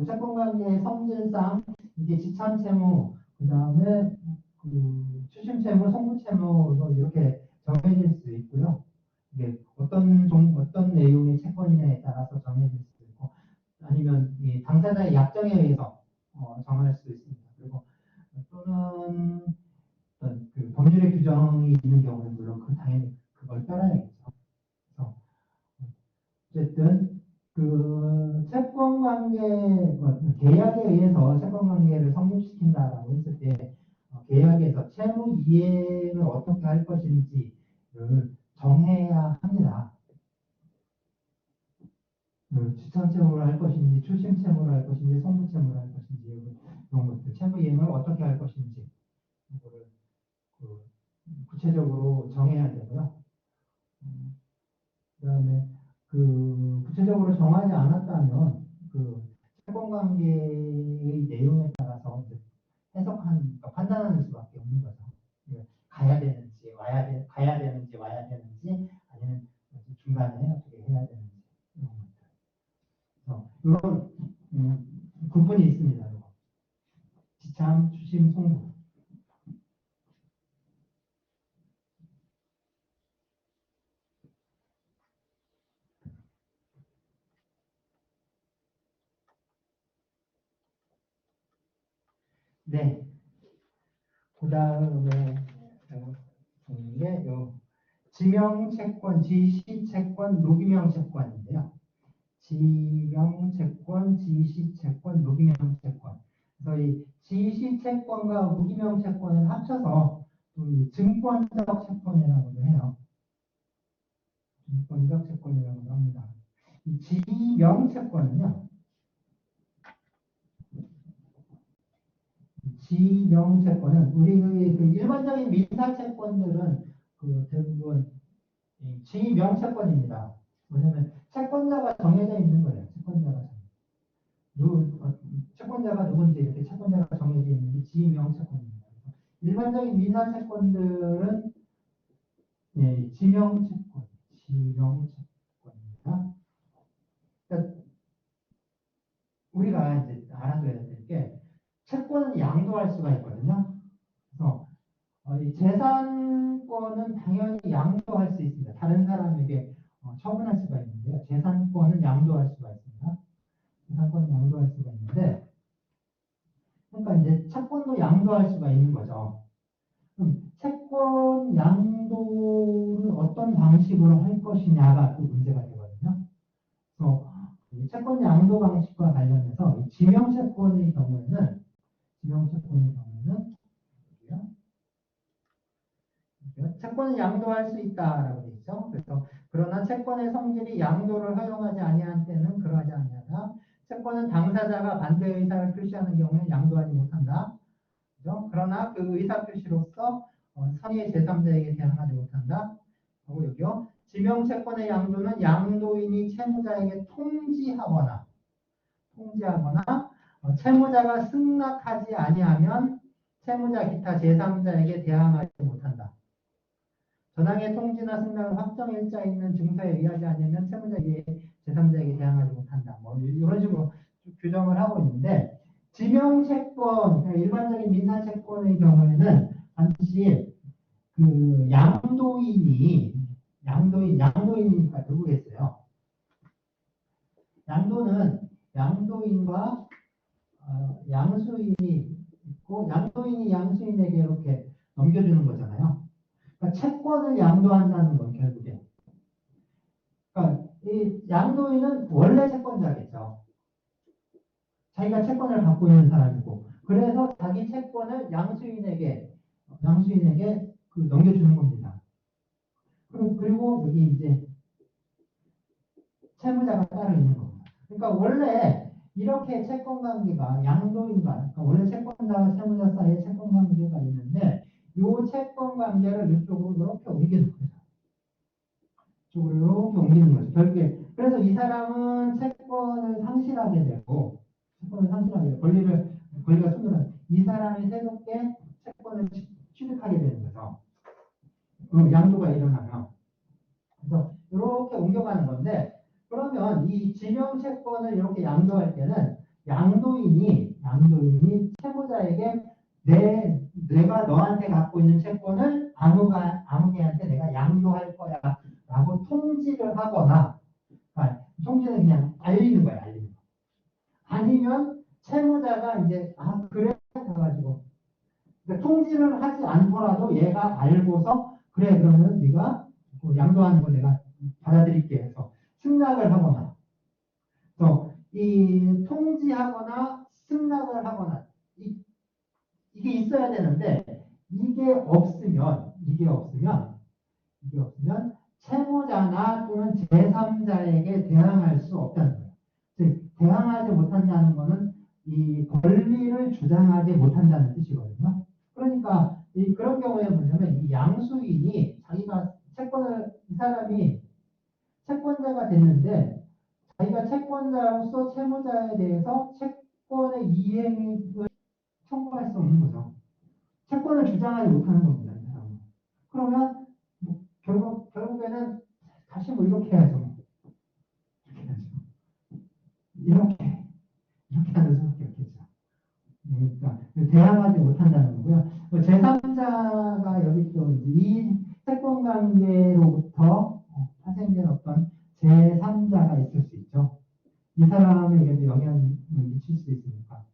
채권 관계의 성질상 이게 지참 채무 그다음에 추심 채무, 송부 채무 이렇게 정해질 수 있고요. 이게 어떤 내용의 채권이냐에 따라서 정해질 수 있고 아니면 이 당사자의 약정에 의해서 정할 수 있습니다. 그리고 또는 어떤 법률의 규정이 있는 경우는 물론 당연히 그걸 따라야겠죠. 어쨌든 채권 관계 계약에 의해서 채권 관계를 성립시킨다라고 했을 때 계약에서 채무 이행을 어떻게 할 것인지를 정해야 합니다. 지천 채무를 할 것인지, 추심 채무를 할 것인지, 송부 채무를 할 것인지 이런 것들 채무 이행을 어떻게 할 것인지 이거를 구체적으로 정해야 되고요. 그다음에 구체적으로 정하지 않았다면 채권 관계의 내용에 따라서 판단하는 수밖에 없는 거죠. 가야 되는지 가야 되는지 와야 되는지 아니면 중간에 어떻게 해야 되는지 이런 것들. 이런 구분이 있습니다. 지참, 추심, 송부. 네. 그 다음에 이게 지명채권, 지시채권, 노기명채권인데요. 지명채권, 지시채권, 노기명채권. 그래서 이 지시채권과 무기명채권을 합쳐서 이 증권적 채권이라고도 해요. 증권적 채권이라고도 합니다. 이 지명채권은요. 지명채권은 우리 일반적인 민사채권들은 대부분 지명채권입니다. 뭐냐면 채권자가 정해져 있는 거예요. 채권자가 누군지 이렇게 채권자가 정해져 있는 게 지명채권입니다. 일반적인 민사채권들은 지명채권입니다. 그러니까 우리가 이제 알아둬야 될 게 채권은 양도할 수가 있거든요. 그래서 이 재산권은 당연히 양도할 수 있습니다. 다른 사람에게 처분할 수가 있는데요. 재산권은 양도할 수가 있습니다. 재산권은 양도할 수가 있는데, 그러니까 이제 채권도 양도할 수가 있는 거죠. 그럼 채권 양도를 어떤 방식으로 할 것이냐가 또 문제가 되거든요. 채권 양도 방식과 관련해서 이 지명채권의 경우에는 채권을 양도할 수 있다라고 되어 있죠. 그래서 그러나 채권의 성질이 양도를 허용하지 아니한 때는 그러하지 아니하다. 채권은 당사자가 반대 의사를 표시하는 경우에 양도하지 못한다. 그죠? 그러나 그 의사 표시로서 선의의 제3자에게 대항하지 못한다. 하고 여기요. 지명채권의 양도는 양도인이 채무자에게 통지하거나 채무자가 승낙하지 아니하면 채무자 기타 제3자에게 대항하지 못한다. 전항의 통지나 승낙은 확정 일자 있는 증서에 의하지 않으면 채무자 이외에 제3자에게 대항하지 못한다. 뭐 이런 식으로 규정을 하고 있는데 지명채권, 일반적인 민사채권의 경우에는 반드시 그 양도인이니까 누구겠어요? 양도는 양도인과 양수인이 있고 양도인이 양수인에게 이렇게 넘겨주는 거잖아요. 그러니까 채권을 양도한다는 건 결국에. 그러니까 이 양도인은 원래 채권자겠죠. 자기가 채권을 갖고 있는 사람이고, 그래서 자기 채권을 양수인에게 그 넘겨주는 겁니다. 그리고 여기 이제 채무자가 따로 있는 겁니다. 그러니까 원래 이렇게 채권 관계가 양도인과, 그러니까 원래 채권자와 채무자 사이에 채권 관계가 있는데, 이 채권 관계를 이쪽으로 이렇게 옮기는 거예요. 이쪽으로 이렇게 옮기는 거죠. 결국에. 그래서 이 사람은 채권을 상실하게 되고, 권리가 소멸한 이 사람이 새롭게 채권을 취득하게 되는 거죠. 양도가 일어나면. 그래서 이렇게 옮겨가는 건데, 그러면 이 지명채권을 이렇게 양도할 때는 양도인이 채무자에게 내가 너한테 갖고 있는 채권을 아무개한테 내가 양도할 거야 라고 통지를 하거나, 통지는 그냥 알리는 거야, 알리는 거. 아니면 채무자가 이제 그래 해가지고 그러니까 통지를 하지 않더라도 얘가 알고서 그래 그러면 네가 양도하는 거 내가 받아들일게 해서 승낙을 하거나 또 이 통지하거나 승낙을 하거나 이게 있어야 되는데 이게 없으면 채무자나 또는 제3자에게 대항할 수 없다는 거예요. 즉 대항하지 못한다는 것은 이 권리를 주장하지 못한다는 뜻이거든요. 그러니까 그런 경우에 뭐냐면 이 양수인이 자기가 이 사람이 채권자가 됐는데 자기가 채권자로서 채무자에 대해서 채권의 이행을 청구할 수 없는 거죠. 채권을 주장하지 못하는 겁니다. 이 사람은. 그러면 결국에는 다시 이렇게 해야죠. 이렇게 하는 수밖에 없겠죠. 그러니까 대항하지 못한다는 거고요. 제3자가 여기 또 이 채권 관계로부터 파생된 어떤 제3자가 있을 수 있죠. 이 사람에게도 영향을 미칠 수 있으니까.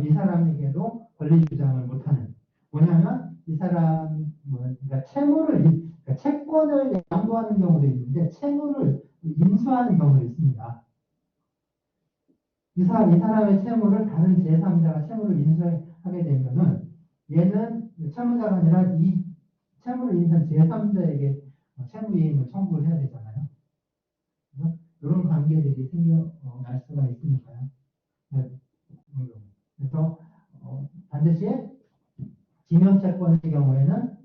이 사람에게도 권리 주장을 못하는. 뭐냐면 이 사람 그러니까 채권을 양도하는 경우도 있는데 채무를 인수하는 경우도 있습니다. 이 사람의 채무를 다른 제3자가 채무를 인수하게 되면은 얘는 채무자가 아니라 이 채무를 인수한 제3자에게 채무이행을 청구를 해야 되잖아요. 이런 관계들이 생겨날 수가 있으니까요. 그래서 반드시 지명채권의 경우에는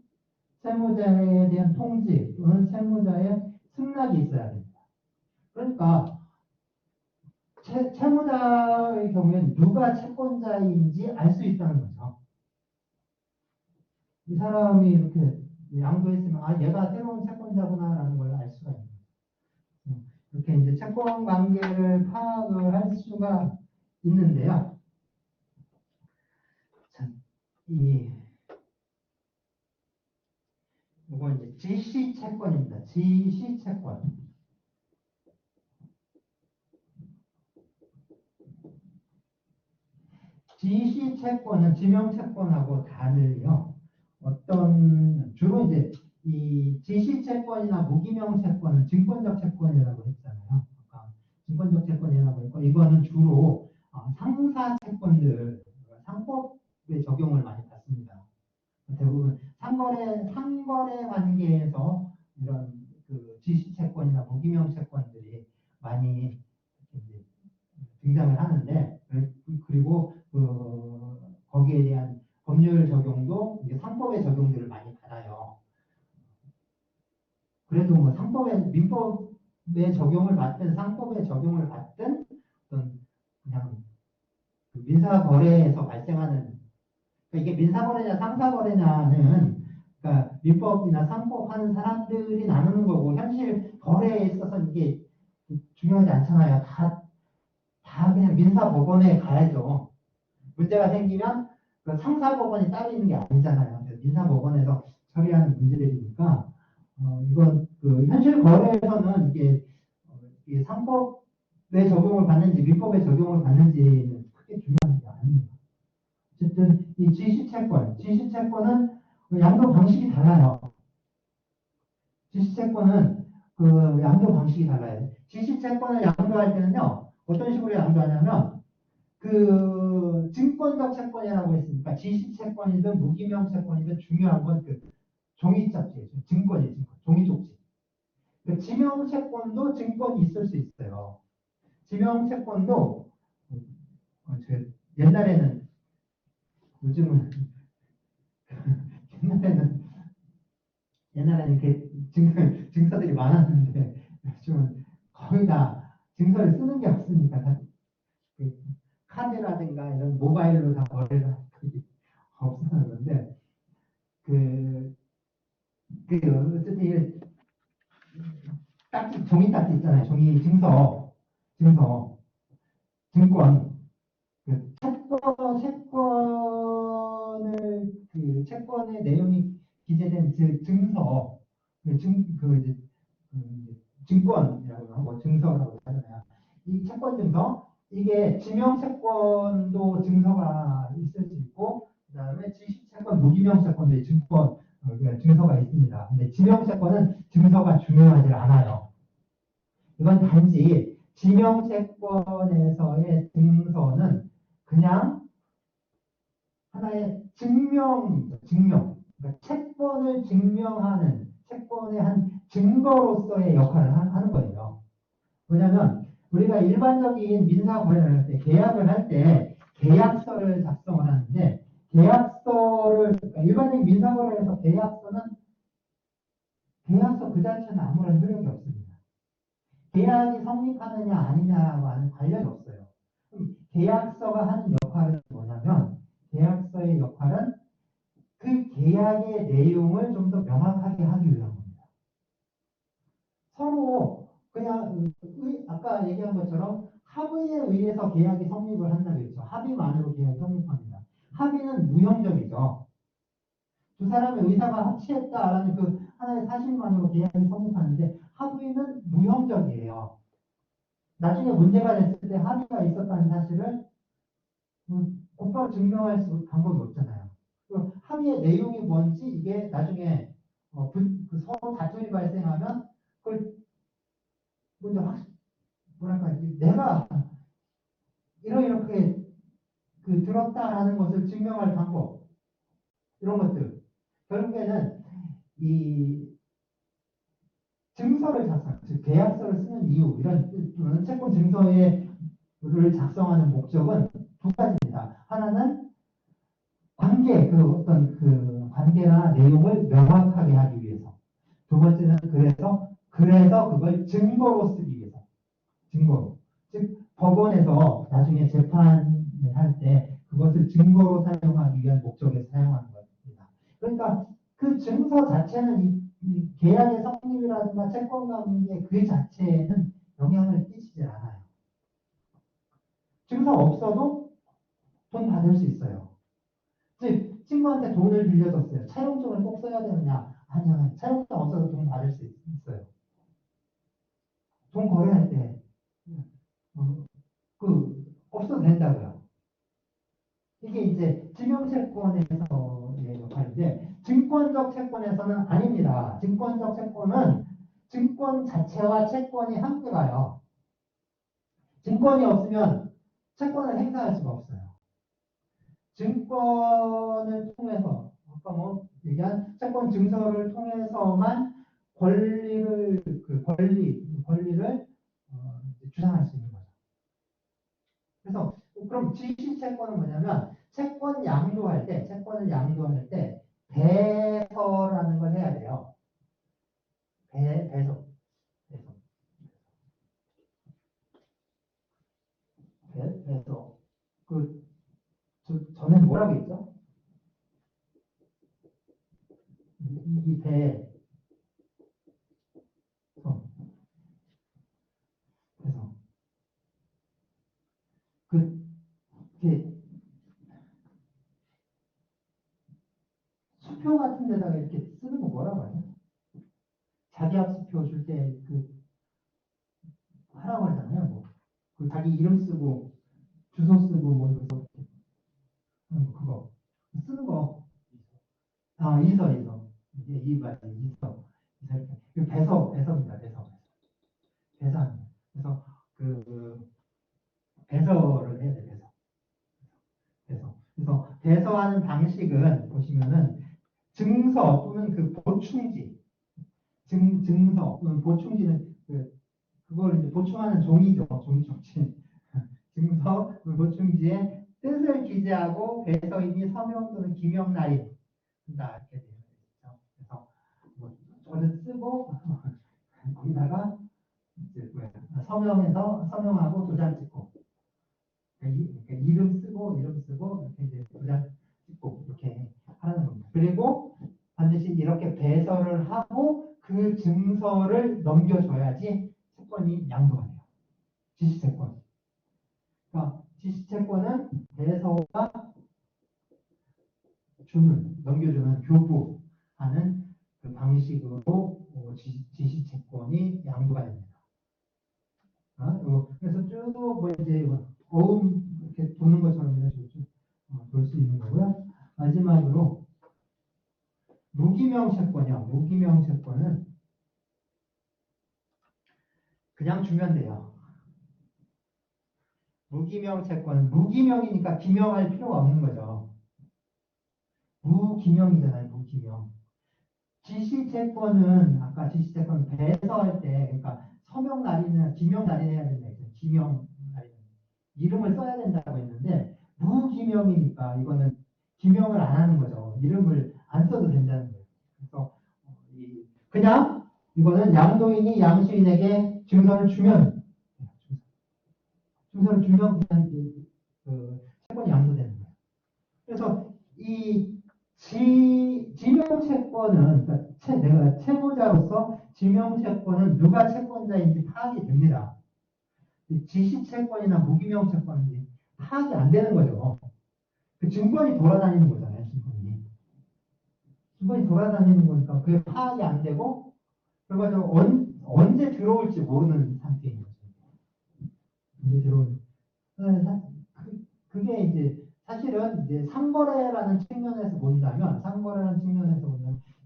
채무자에 대한 통지 또는 채무자의 승낙이 있어야 됩니다. 그러니까 채무자의 경우에는 누가 채권자인지 알 수 있다는 거죠. 이 사람이 이렇게 양도했으면 얘가 새로운 채권자구나라는 걸 알 수가 있는 거죠. 이렇게 이제 채권 관계를 파악을 할 수가 있는데요. 자, 이건 이제 지시채권입니다. 지시채권. 지시채권은 지명채권하고 다르요. 주로 이제 이 지시채권이나 무기명채권은 증권적 채권이라고 했잖아요. 이거는 주로 상사 채권들, 상법의 적용을 많이 받습니다. 대부분 상거래 관계에서 이런 그 지시채권이나 무기명 채권들이 많이 이제 등장을 하는데, 그리고 거기에 대한 법률 적용도 이제 상법의 적용들을 많이 받아요. 그래도 뭐 민법의 적용을 받든 상법의 적용을 받든 어떤 그냥 그 민사거래에서 발생하는, 그러니까 이게 민사거래냐 상사거래냐는 그러니까 민법이나 상법 하는 사람들이 나누는 거고, 현실 거래에 있어서 이게 중요하지 않잖아요. 다 그냥 민사법원에 가야죠. 문제가 생기면 그 상사법원이 따로 있는 게 아니잖아요. 민사법원에서 처리하는 문제들이니까 이건 그 현실 거래에서는 이게 상법의 적용을 받는지 민법의 적용을 받는지는 크게 중요한 게 아닙니다. 어쨌든 이 지시채권은 그 양도 방식이 달라요. 지시채권은 그 양도 방식이 달라요. 지시채권을 양도할 때는요, 어떤 식으로 양도하냐면 그 증권적 채권이라고 했으니까 지시채권이든 무기명 채권이든 중요한 건 그 종이짝지, 증권이 종이 쪽지. 그 지명 채권도 증권이 있을 수 있어요. 지명 채권도 옛날에는, 요즘은 옛날에는 이렇게 증서들이 많았는데 요즘은 거의 다 증서를 쓰는 게 없으니까 그 카드라든가 이런 모바일로 다 거래를 하는 게 없어서 그런데 어쨌든 딱지, 종이 딱지 있잖아요. 종이 증권, 채권의 내용이 기재된 증서, 증권이라고 하고 증서라고 하잖아요. 이 채권 증서, 이게 지명 채권도 증서가 있을 수 있고, 그 다음에 지시 채권, 무기명 채권도 증서가 있습니다. 근데 지명 채권은 증서가 중요하지 않아요. 이건 단지 지명 채권에서의 증서는 그냥 하나의 증명. 그러니까 채권을 증명하는, 채권의 한 증거로서의 역할을 하는 거예요. 왜냐하면 우리가 일반적인 민사 거래를 할 때, 계약을 할 때 계약서를 작성을 하는데, 그러니까 일반적인 민사 거래에서 계약서 그 자체는 아무런 효력이 없습니다. 계약이 성립하느냐 아니냐와는 관련이 없어요. 계약서가 하는 역할은 뭐냐면, 계약서의 역할은 그 계약의 내용을 좀 더 명확하게 하기 위한 겁니다. 서로 그냥 아까 얘기한 것처럼 합의에 의해서 계약이 성립을 한다고 했죠. 합의만으로 계약이 성립합니다. 합의는 무형적이죠. 두 사람의 의사가 합치했다라는 그 하나의 사실만으로 계약이 성립하는데, 합의는 무형적이에요. 나중에 문제가 됐을 때 합의가 있었다는 사실을 곧바로 증명할 방법이 없잖아요. 합의의 내용이 뭔지 이게 나중에 서로 다툼이 발생하면 그걸 먼저 뭐랄까, 내가 이렇게 들었다라는 것을 증명할 방법, 이런 것들, 결국에는 이 증서를 즉 계약서를 쓰는 이유, 이런 채권 증서를 작성하는 목적은 두 가지입니다. 하나는 어떤 관계나 내용을 명확하게 하기 위해서. 두 번째는 그래서 그걸 증거로 쓰기 위해서. 증거로. 즉, 법원에서 나중에 재판을 할 때 그것을 증거로 사용하기 위한 목적에 사용하는 겁니다. 그러니까 그 증서 자체는 이 계약의 성립이라든가 채권 관계 그 자체에는 영향을 끼치지 않아요. 증서 없어도 돈 받을 수 있어요. 즉, 친구한테 돈을 빌려줬어요. 차용증을 꼭 써야 되느냐? 아니요. 차용증 없어도 돈 받을 수 있어요. 돈 거래할 때, 없어도 된다고요. 이게 이제 지명채권에서의 역할인데, 증권적 채권에서는 아닙니다. 증권적 채권은 증권 자체와 채권이 함께 가요. 증권이 없으면 채권을 행사할 수가 없어요. 증권을 통해서 아까 뭐 얘기한 채권 증서를 통해서만 권리를 주장할 수 있는 거죠. 그래서 그럼 지시채권은 뭐냐면 채권을 양도할 때 배서라는 걸 해야 돼요. 배서. 배서. 저는 뭐라고 했죠? 이 배. 그래서 이렇게 수표 같은 데다가 이렇게 쓰는 거 뭐라고 하냐? 자기합수표 줄 때 하라고 하잖아요. 뭐. 자기 이름 쓰고 주소 쓰고 뭐 이거 그거 쓰는 거. 이서. 이게 이서. 배서입니다. 배서입니다. 그래서 배서를 해야 돼. 그래서 배서하는 방식은 보시면은 증서 또는 보충지, 증서 또는 보충지는 그걸 이제 보충하는 종이죠. 종이종지. 증서 보충지에 뜻을 기재하고 배서인이 서명 또는 기명 날인 다 이렇게 되어 있죠. 그래서 뭐 저를 쓰고 거기다가 이제 서명하고 도장 찍고 이름 쓰고 이렇게 이제 도장 찍고 이렇게 하는 겁니다. 그리고 반드시 이렇게 배서를 하고 그 증서를 넘겨줘야지 채권이 양도가 돼요. 지시채권. 그러니까 지시채권은 배서가 넘겨주는 교부하는 그 방식으로 지시채권이 양도가 됩니다. 그래서 쭉 뭐 이제 어음 이렇게 도는 것처럼 이런 식으로 돌 수 있는 거고요. 마지막으로 무기명 채권이요. 무기명 채권은 그냥 주면 돼요. 무기명 채권은 무기명이니까 기명할 필요가 없는 거죠. 무기명이잖아요. 무기명. 지시채권은 아까 지시채권 배서할 때 그러니까 서명 날인이나 기명 날인 해야 된다 했죠. 기명 날인 이름을 써야 된다고 했는데 무기명이니까 이거는 기명을 안 하는 거죠. 이름을 안 써도 된다는 거예요. 그래서 그냥 이거는 양도인이 양수인에게 증서를 주면 그냥 채권이 양도되는 거예요. 그래서 이 지명채권은 그러니까 내가 채무자로서 지명채권은 누가 채권자인지 파악이 됩니다. 지시채권이나 무기명채권은 파악이 안 되는 거죠. 그 증권이 돌아다니는 거잖아요. 증권이 돌아다니는 거니까 그게 파악이 안 되고 결과적으로 언제 들어올지 모르는 상태인 거죠. 언제 들어올지. 그게 이제 사실은 이제 상거래라는 측면에서 본다면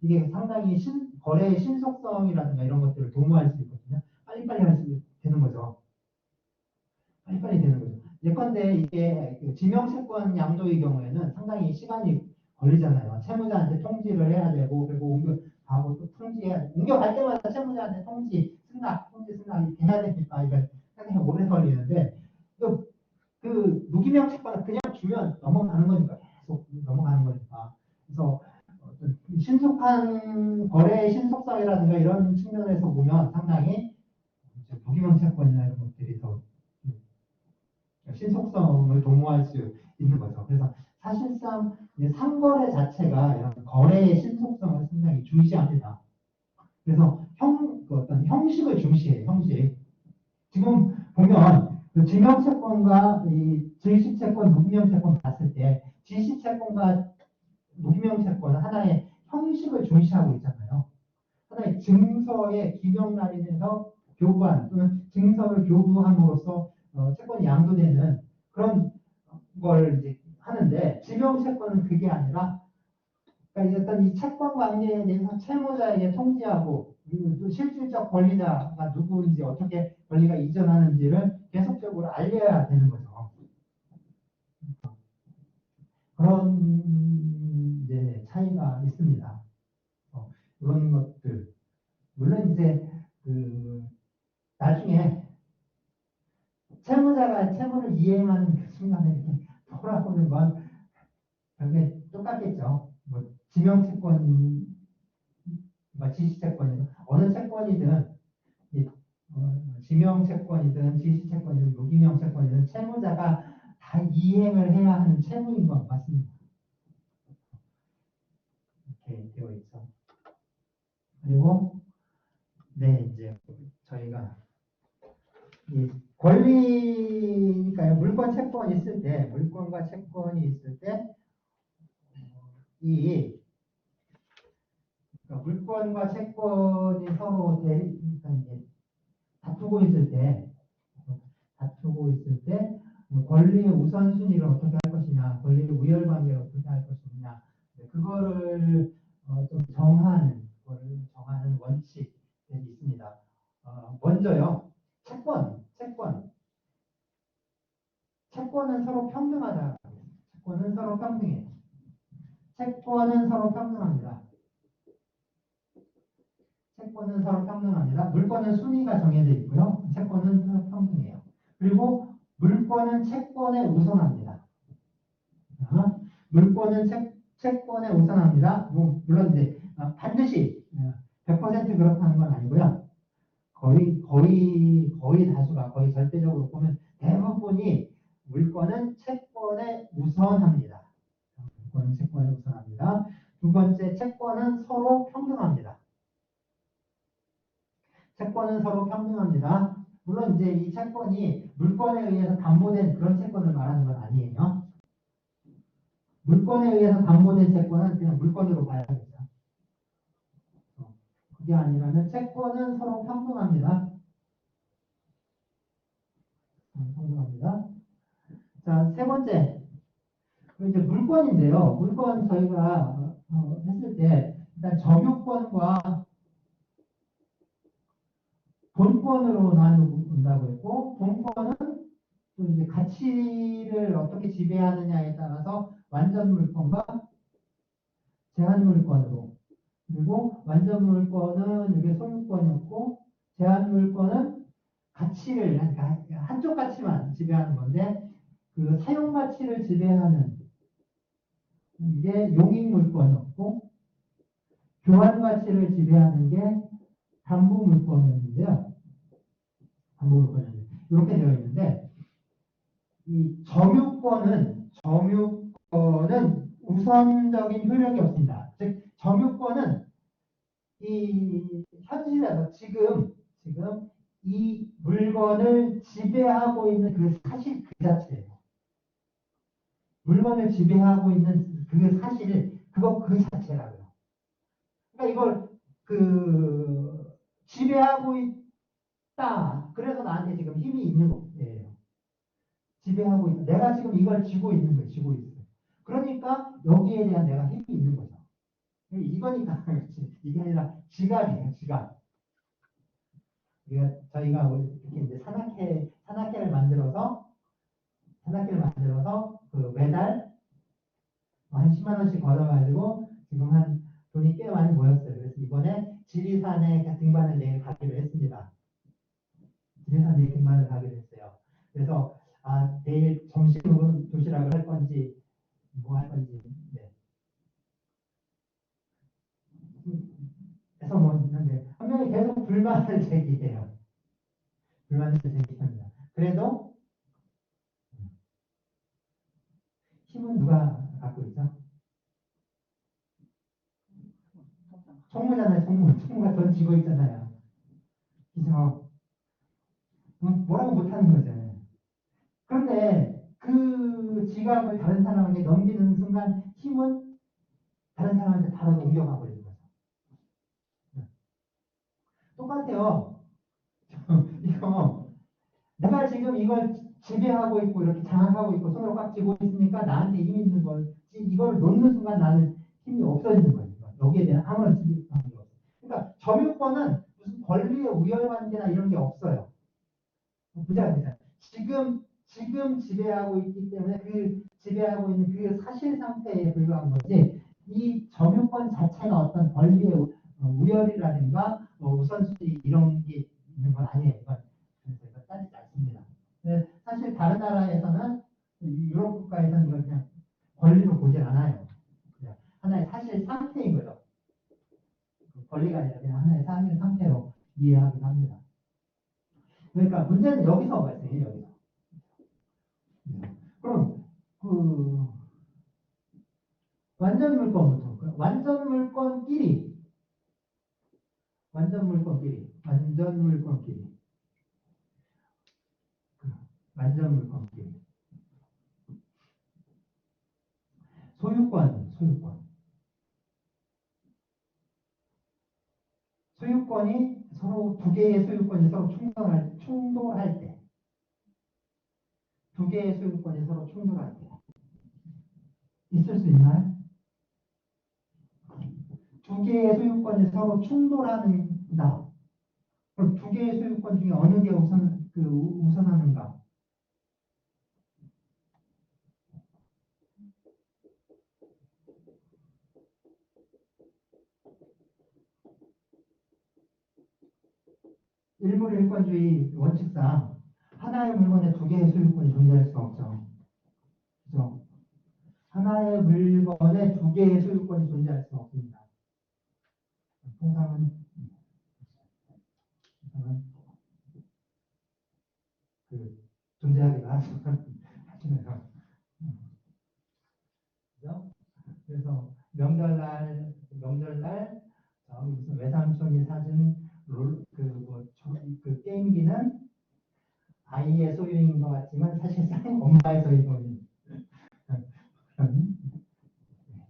이게 상당히 거래의 신속성이라든가 이런 것들을 도모할 수 있거든요. 빨리빨리 할 수 되는 거죠. 빨리빨리 되는 거죠. 예컨대 이게 지명채권 양도의 경우에는 상당히 시간이 걸리잖아요. 채무자한테 통지를 해야 되고 그리고 옮겨가고 또 옮겨갈 때마다 채무자한테 통지 승낙 이렇게 해야 되니까 이게 상당히 오래 걸리는데 그 무기명 채권은 그냥 주면 넘어가는 거니까 계속 넘어가는 거니까 그래서 신속한 거래의 신속성이라든가 이런 측면에서 보면 상당히 무기명 채권이나 이런 것들이 더 신속성을 도모할 수 있는 거죠. 그래서 사실상 상거래 자체가 이런 거래의 신속성을 상당히 중시합니다. 그래서 어떤 형식을 중시해요. 형식. 지금 보면 지명채권과 이 지시채권, 무기명채권 봤을 때 지시채권과 무기명채권은 하나의 형식을 중시하고 있잖아요. 하나의 증서의 기명 날인에서 교부한 또는 증서를 교부함으로써 채권이 양도되는 그런 걸 이제 하는데 지명채권은 그게 아니라 그러니까 어떤 이 채권 관계에 대해서 채무자에게 통지하고 그리고 또 실질적 권리자가 누구인지 어떻게 권리가 이전하는지를 계속적으로 알려야 되는 거죠. 그런 이제 차이가 있습니다. 그런 것들 물론 이제 그 나중에 채무자가 채무를 이행하는 그 순간에 이렇게 돌아보는 건 결국에 똑같겠죠. 뭐 지명채권, 뭐 지시채권이든 어느 채권이든 지명채권이든 지시채권이든 무기명채권이든 채무자가 다 이행을 해야 하는 채무인 것 같습니다. 이렇게 되어 있죠. 그리고 네 이제 저희가 이 권리니까요. 물권 채권이 있을 때 물권과 채권이 있을 때 이 그러니까 물권과 채권이 서로 그러니까 이제 다투고 있을 때 권리의 우선순위를 어떻게 할 것이냐, 권리의 우열관계를 어떻게 할 것이냐, 그거를 좀 정하는 원칙이 있습니다. 먼저요, 채권은 서로 평등하다. 채권은 서로 평등해. 채권은 서로 평등합니다. 채권은 서로 평등합니다. 물권은 순위가 정해져 있고요. 채권은 서로 평등해요. 그리고 물권은 채권에 우선합니다. 물권은 채권에 우선합니다. 물론 이제 반드시 100% 그렇다는 건 아니고요. 거의 다수가 거의 절대적으로 보면 대부분이 물권은 채권에 우선합니다. 물권은 채권에 우선합니다. 두 번째, 채권은 서로 평등합니다. 채권은 서로 평등합니다. 물론 이제 이 채권이 물권에 의해서 담보된 그런 채권을 말하는 건 아니에요. 물권에 의해서 담보된 채권은 그냥 물권으로 봐야겠죠. 그게 아니라면 채권은 서로 평등합니다. 평등합니다. 자, 세 번째. 이제 물권인데요. 물권 저희가 했을 때 일단 점유권과 본권으로 나눈다고 했고, 본권은 또 이제 가치를 어떻게 지배하느냐에 따라서 완전 물권과 제한 물권으로, 그리고 완전 물권은 이게 소유권이었고, 제한 물권은 가치를, 그러니까 한쪽 가치만 지배하는 건데, 그 사용 가치를 지배하는 이게 용익 물권이었고, 교환 가치를 지배하는 게 담보 물권이었는데요. 담보 물권이었는데, 이렇게 되어 있는데, 이 점유권은 우선적인 효력이 없습니다. 즉 점유권은 이 현실에서 지금 이 물건을 지배하고 있는 그 사실 그 자체예요. 물건을 지배하고 있는 그 사실 그 자체라고요. 그러니까 이걸 지배하고 있다. 그래서 나한테 지금 힘이 있는 거예요. 지배하고 있다. 내가 지금 이걸 쥐고 있는 거예요. 쥐고 있어요. 그러니까 여기에 대한 내가 힘이 있는 거죠. 이거니까 이게 아니라 지갑이에요. 지갑. 저희가 이렇게 이제 산악회를 만들어서 그 매달 한 10만 원씩 걸어가지고 지금 한 돈이 꽤 많이 모였어요. 그래서 이번에 지리산에 등반을 내일 가기로 했습니다. 지리산 내일 등반을 가기로 했어요. 그래서 내일 점심으로 도시락을 할 건지 뭐 할 건지 네. 그래서 뭐 있는데 한 명이 계속 불만을 제기해요. 불만을 제기합니다. 그래도 힘은 누가 갖고 있죠? 총무잖아요. 총무가 돈 쥐고 있잖아요. 그래서 뭐라고 못하는 거잖아요. 그런데 그 지갑을 다른 사람에게 넘기는 순간 힘은 다른 사람한테 바로 옮겨가 버리는 거죠. 똑같아요. 이거 내가 지금 이걸 지배하고 있고 이렇게 장악하고 있고 손으로 꽉 쥐고 있으니까 나한테 힘이 있는 거지. 이걸 놓는 순간 나는 힘이 없어지는 거예요. 여기에 대한 아무런 지배감이 없어요. 그러니까 점유권은 무슨 권리의 우열관계나 이런 게 없어요. 문제가 되잖아요. 지금 지배하고 있기 때문에 그 지배하고 있는 그 사실 상태에 불과한 거지, 이 점유권 자체가 어떤 권리의 우열이라든가 우선순위 이런 게 있는 건 아니에요. 이건 그래서 따지지 않습니다. 사실 다른 나라에서는 유럽 국가에서는 이걸 그냥 권리로 보질 않아요. 그냥 하나의 사실 상태인 거죠. 권리가 아니라 그냥 하나의 사실 상태로 이해하기도 합니다. 그러니까 문제는 여기서 발생해요. 여기서. 그럼 그 완전 물건부터 완전 물건끼리 완전 물건끼리 소유권이 서로 두 개의 소유권이 서로 충돌할 때, 두 개의 소유권이 서로 충돌할 때 있을 수 있나요? 두 개의 소유권이 서로 충돌하는다. 그럼 두 개의 소유권 중에 어느 게 우선하는가? 일물일권주의 원칙상 하나의 물건에 두 개의 소유권이 존재할 수 없죠. 그죠? 하나의 물건에 두 개의 소유권이 존재할 수 없습니다. 통상은 존재하기가 하시면서 그죠? 그래서 명절날 무슨 외삼촌이 사준 그 게임기는 아이의 소유인 것 같지만 사실상 엄마의 소유인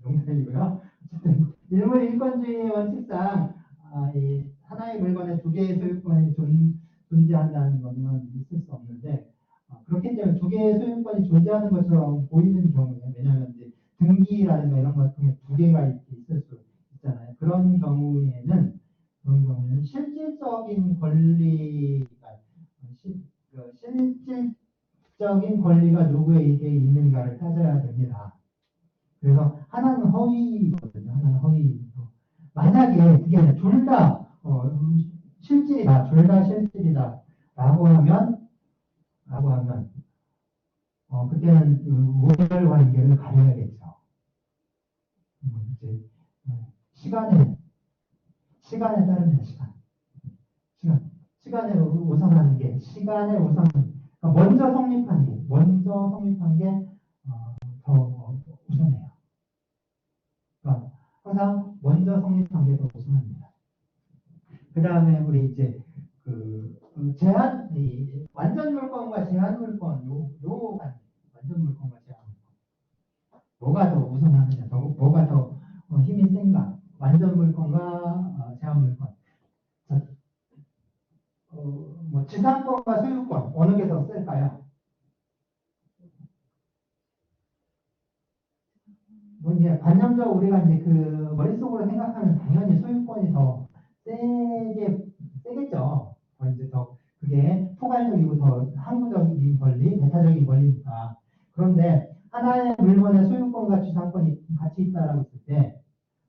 농담이고요. 어쨌든 일물일권주의 원칙상 이 하나의 물건에 두 개의 소유권이 존재한다는 것은 있을 수 없는데, 그렇기 때문에 두 개의 소유권이 존재하는 것처럼 보이는 경우에, 왜냐하면 이제 등기라든가 이런 것 중에 두 개가 있을 수 있잖아요. 그런 경우에는 실질적인 권리가 실질적인 권리가 누구에게 있는가를 따져야 됩니다. 그래서 하나는 허위거든요. 하나는 허위. 만약에 그게 둘 다 실질이다, 둘 다 실질이다 라고 하면 그때는 우열 관계를 가려야겠죠. 이제 시간에 따릅니다. 시간에 우선하는 게 시간에 우선. 그러니까 먼저 성립한 게 더 우선해요. 그러니까 항상 먼저 성립한 게 더 우선합니다. 그 다음에 우리 이제 완전 물건과 제한 물건 완전 물건과 제한 물건 뭐가 더 우선하느냐, 뭐가 더 힘이 센가? 완전 물건과 제한 물건. 지상권과 소유권 어느 게 더 셀까요? 이제 관념적으로 우리가 이제 머릿속으로 생각하면 당연히 소유권이 더 세겠죠. 이제 더 그게 포괄적이고 더 항구적인 권리, 배타적인 권리니까. 그런데 하나의 물건의 소유권과 지상권이 같이 있다라고 했을 때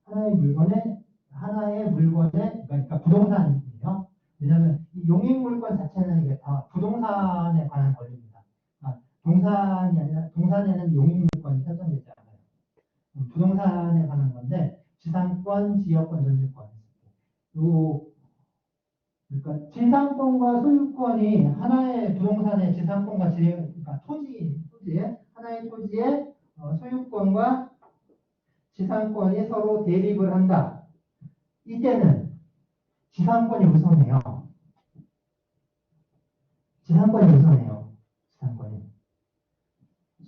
하나의 물건에 그러니까 부동산이에요. 왜냐하면 용익 물건 자체는 이게 다 부동산에 관한 권리입니다. 동산이 아니라 동산에는 용익 물건이 설정되지 않아요. 부동산에 관한 건데 지상권, 지역권, 전유권. 그러니까 지상권과 소유권이 하나의 부동산의 지상권과 그러니까 토지에 하나의 토지에 소유권과 지상권이 서로 대립을 한다. 이때는 지상권이 우선해요.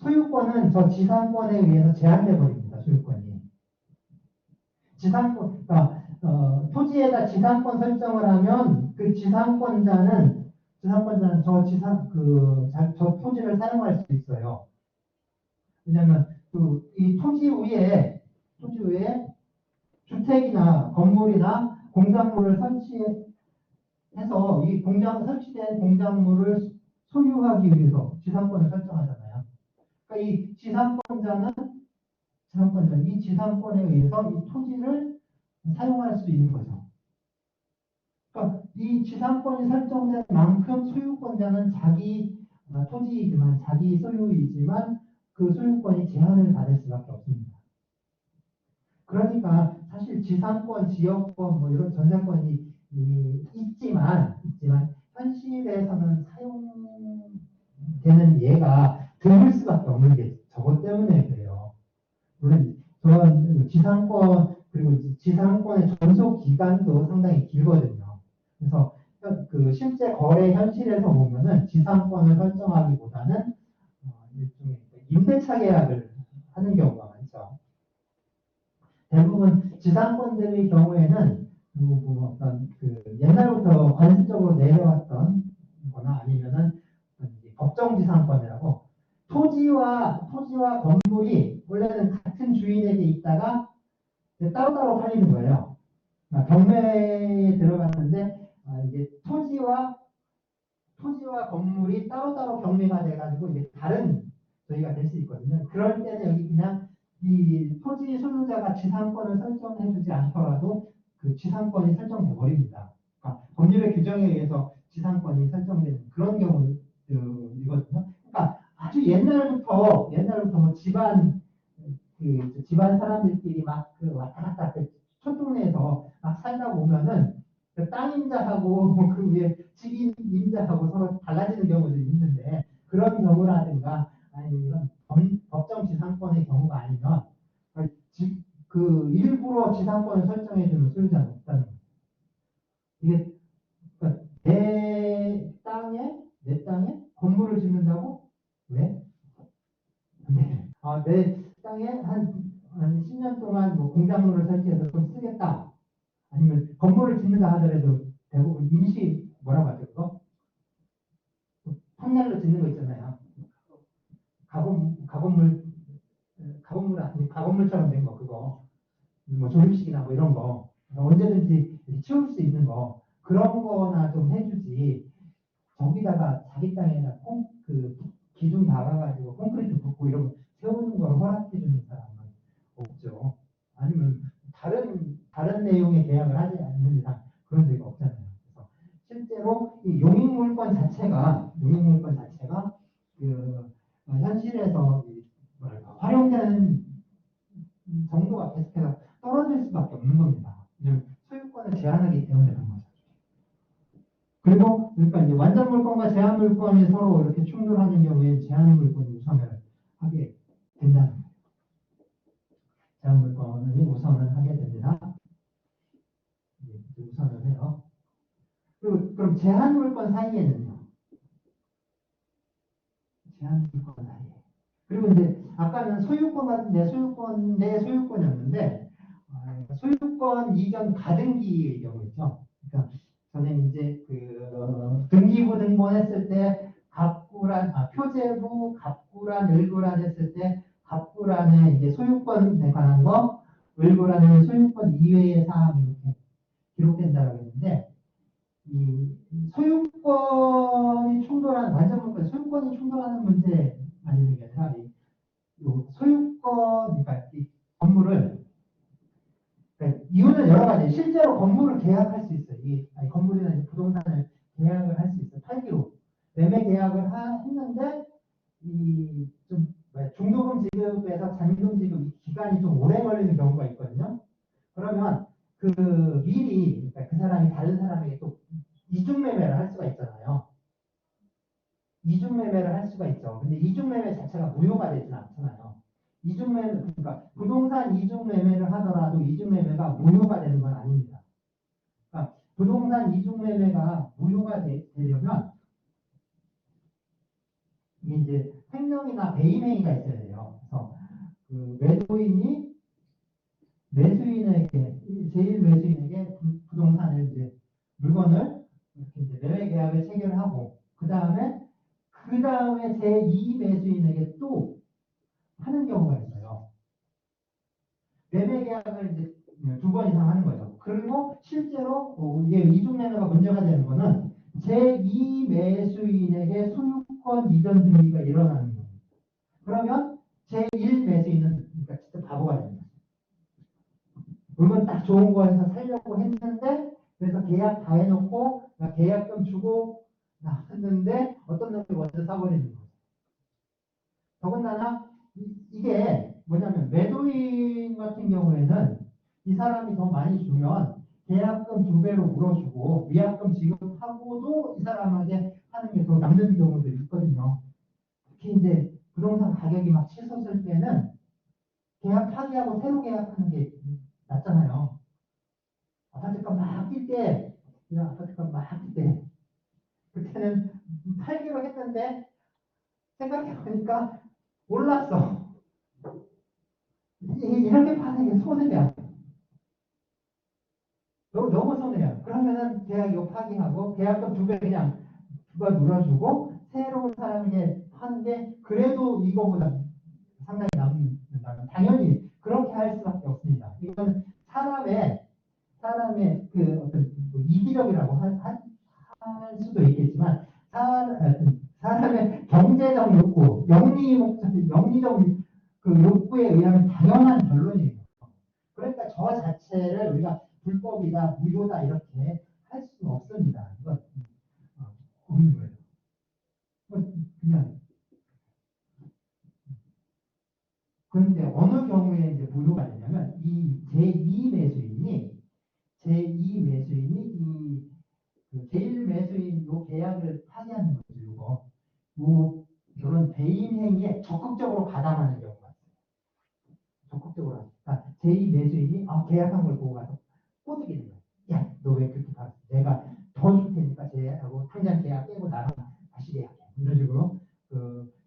소유권은 저 지상권에 의해서 제한돼 버립니다. 소유권이. 그러니까 토지에다 지상권 설정을 하면 그 지상권자는 저 토지를 사용할 수 있어요. 왜냐하면 이 토지 위에 토지 외에 주택이나 건물이나 공작물을 설치해서 이 설치된 공작물을 소유하기 위해서 지상권을 설정하잖아요. 그러니까 이 이 지상권에 의해서 이 토지를 사용할 수 있는 거죠. 그러니까 이 지상권이 설정된 만큼 소유권자는 자기 토지이지만 자기 소유이지만 그 소유권이 제한을 받을 수밖에 없습니다. 그러니까 사실 지상권, 지역권 뭐 이런 전세권이 있지만 현실에서는 사용되는 예가 드물 수밖에 없는 게 저것 때문에 그래요. 물론 저런 지상권 그리고 지상권의 존속 기간도 상당히 길거든요. 그래서 그 실제 거래 현실에서 보면은 지상권을 설정하기보다는 일종의 임대차 계약을 하는 경우가 많죠. 대부분 지상권들의 경우에는 어떤 옛날부터 관습적으로 내려왔던 거나 아니면은 법정 지상권이라고 토지와 건물이 원래는 같은 주인에게 있다가 따로따로 팔리는 거예요. 경매에 들어갔는데 이제 토지와 건물이 따로따로 경매가 돼가지고 이제 다른 저희가 될 수 있거든요. 그럴 때는 여기 그냥 이 토지 소유자가 지상권을 설정해주지 않더라도 그 지상권이 설정돼 버립니다. 그러니까 법률의 규정에 의해서 지상권이 설정되는 그런 경우이거든요. 그러니까 아주 옛날부터 뭐 집안 사람들끼리 막 왔다 갔다 첫 동네에서 막 살다 보면은 땅 임자하고 그 위에 집인 임자하고 서로 달라지는 경우도 있는데 그런 경우라든가 아니면 법정 지상권의 경우가 아니면 일부러 지상권을 설정해주는 소유자는 없다는 거예요. 이게 그러니까 내 땅에 건물을 짓는다고? 왜? 내 땅에 한 10년 동안 뭐 공작물을 설치해서 좀 쓰겠다. 아니면 건물을 짓는다 하더라도 대부분 임시 뭐라고 하죠 그거? 판넬로 짓는 거 있잖아요. 가건물처럼 된 거 그거. 뭐 조립식이나 뭐 이런 거 언제든지 치울 수 있는 거 그런 거나 좀 해주지. 저기다가 자기 땅에다 기둥 박아가지고 콘크리트 붓고 이런 거 세우는 걸 허락해주는 사람은 없죠. 아니면 다른 내용의 계약을 하지 않는 이상 그런 데가 없잖아요. 그래서 실제로 이 용익물권 자체가 현실에서 활용되는 정도가 계속해서 떨어질 수밖에 없는 겁니다. 소유권을 제한하기 때문에 그런 거죠. 그리고 그러니까 이제 완전 물권과 제한 물권이 서로 이렇게 충돌하는 경우에 제한 물권이 우선을 하게 된다는 거예요. 제한 물권이 우선을 하게 됩니다. 우선을 해요. 그럼 제한 물권 사이에는요. 제한 물권 사이에. 그리고 이제 아까는 소유권 내 소유권이었는데 소유권 이전 가등기의 경우 있죠. 그러니까 저는 이제 등기부 등본했을 때 표제부 갑구란 을구란 했을 때 갑구란에 이제 소유권에 관한 거, 을구란에 소유권 이외의 사항이 이렇게 기록된다고 했는데 이 소유권이 충돌한 완전물권 소유권이 충돌하는 문제 아니는 게 아니라 소유권 그러니까 이 건물을 이유는 여러 가지. 실제로 건물을 계약할 수 있어요. 건물이나 부동산을 계약을 할 수 있어요. 팔기로 매매 계약을 했는데 중도금 지급에서 잔금 지급 기간이 좀 오래 걸리는 경우가 있거든요. 그러면 미리 그러니까 그 사람이 다른 사람에게 또 이중 매매를 할 수가 있잖아요. 이중 매매를 할 수가 있죠. 근데 이중 매매 자체가 무효가 되지는 않잖아요. 그러니까 부동산 이중 매매를 하더라도 이중 매매가 무효가 되는 건 아닙니다. 그러니까 부동산 이중 매매가 무효가 되려면 이게 이제 횡령이나 배임 행위가 있어야 돼요. 그래서 매도인이 제일 매수인에게 부동산을 이제 물건을 이렇게 이제 매매 계약을 체결하고 그 다음에 제2 매수인에게 또 하는 경우가 있어요. 매매 계약을 이제 2번 이상 하는 거죠. 그리고 실제로 이게 이중 매매가 문제가 되는 거는 제2 매수인에게 소유권 이전 등기가 일어나는 거예요. 그러면 제1 매수인은 그러니까 진짜 바보가 됩니다. 물건 딱 좋은 거에서 살려고 했는데 그래서 계약 다 해놓고 계약금 주고 했는데 어떤 놈이 먼저 사버리는 거예요. 더군다나 이게 뭐냐면 매도인 같은 경우에는 이 사람이 더 많이 주면 계약금 2배로 물어주고 위약금 지급하고도 이 사람에게 하는 게 더 남는 경우도 있거든요. 특히 이제 부동산 가격이 막 치솟을 때는 계약 파기하고 새로 계약하는 게 낫잖아요. 아파트값 막 뛸 때, 그냥 아파트값 막 뛸 때, 그때는 팔기로 했는데 생각해보니까 올랐어. 이렇게 파는 게 손해야. 너무 손해야. 그러면은 계약 이거 파기하고 계약금 2배 그냥 2배 물어주고 새로운 사람에게 하는 게 그래도 이거보다 상당히 남는다면 당연히 그렇게 할 수밖에 없습니다. 이건 사람의 그 어떤 이기력이라고 할 수도 있겠지만 사람의 경제적 욕구, 영리적 그 욕구에 의하면 당연한 결론이에요. 그러니까 저 자체를 우리가 불법이다, 무효다 이렇게 할 수는 없습니다. 이건 없는 거예요. 그냥 그런데 어느 경우에 이제 무효가 되냐면 이 제2 매수인이 이 제1 매수인 요 계약을 파기하는 거죠. 이런 배임 행위에 적극적으로 가담하는 경우가 있어요. 적극적으로. 그러니까 제2 매수인이 계약한 걸 보고 가서 꼬드기는 거예요. 야, 너 왜 그렇게 봐? 내가 더 줄 테니까 제하고 당장 계약 깨고 나랑 다시 계약해. 이런 식으로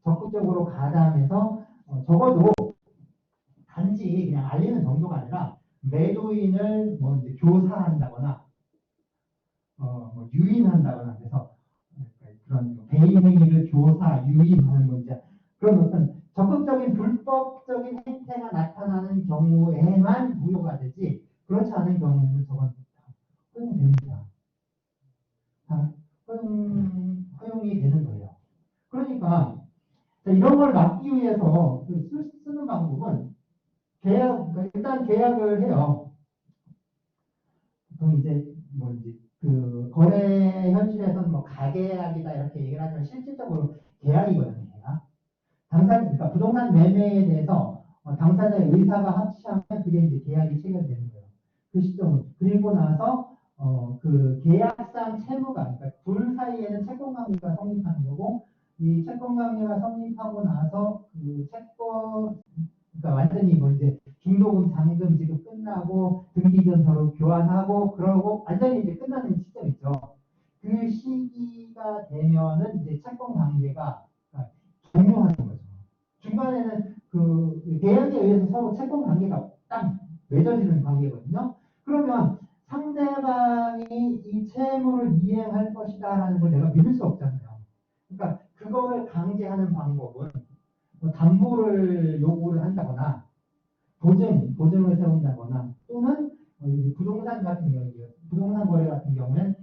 적극적으로 가담해서 적어도 단지 그냥 알리는 정도가 아니라 매도인을 뭐 이제 교사한다거나 뭐 유인한다거나 해서 그런 배임 행위를 교사, 유인하는 거 이제 그런 어떤 적극적인 불법적인 행태가 나타나는 경우에만 무효가 되지 그렇지 않은 경우에는 저건 허용됩니다. 허용이 되는 거예요. 그러니까 이런 걸 막기 위해서 쓰는 방법은 일단 계약을 해요. 보통 이제 그 거래 현실에서는 뭐 가계약이다 이렇게 얘기를 하지만 실질적으로 계약이거든요. 계약. 그러니까 부동산 매매에 대해서 당사자의 의사가 합치하면 그게 이제 계약이 체결되는 거예요. 그 시점은 그리고 나서 그 계약상 채무가 그러니까 둘 사이에는 채권관계가 성립하는 거고 이 채권관계가 성립하고 나서 그 채권 그러니까 완전히 뭐 이제 중도금 잔금 지급 끝나고 등기전서로 교환하고 그러고 완전히 이제 끝나는 시점 있죠. 그 시기가 되면은 이제 채권 관계가 종료하는 거죠. 중간에는 그 계약에 의해서 서로 채권 관계가 딱 맺어지는 관계거든요. 그러면 상대방이 이 채무를 이행할 것이다라는 걸 내가 믿을 수 없잖아요. 그러니까 그거를 강제하는 방법은 뭐 담보를 요구를 한다거나 보증을 세운다거나 또는 부동산 같은 경우 부동산 거래 같은 경우는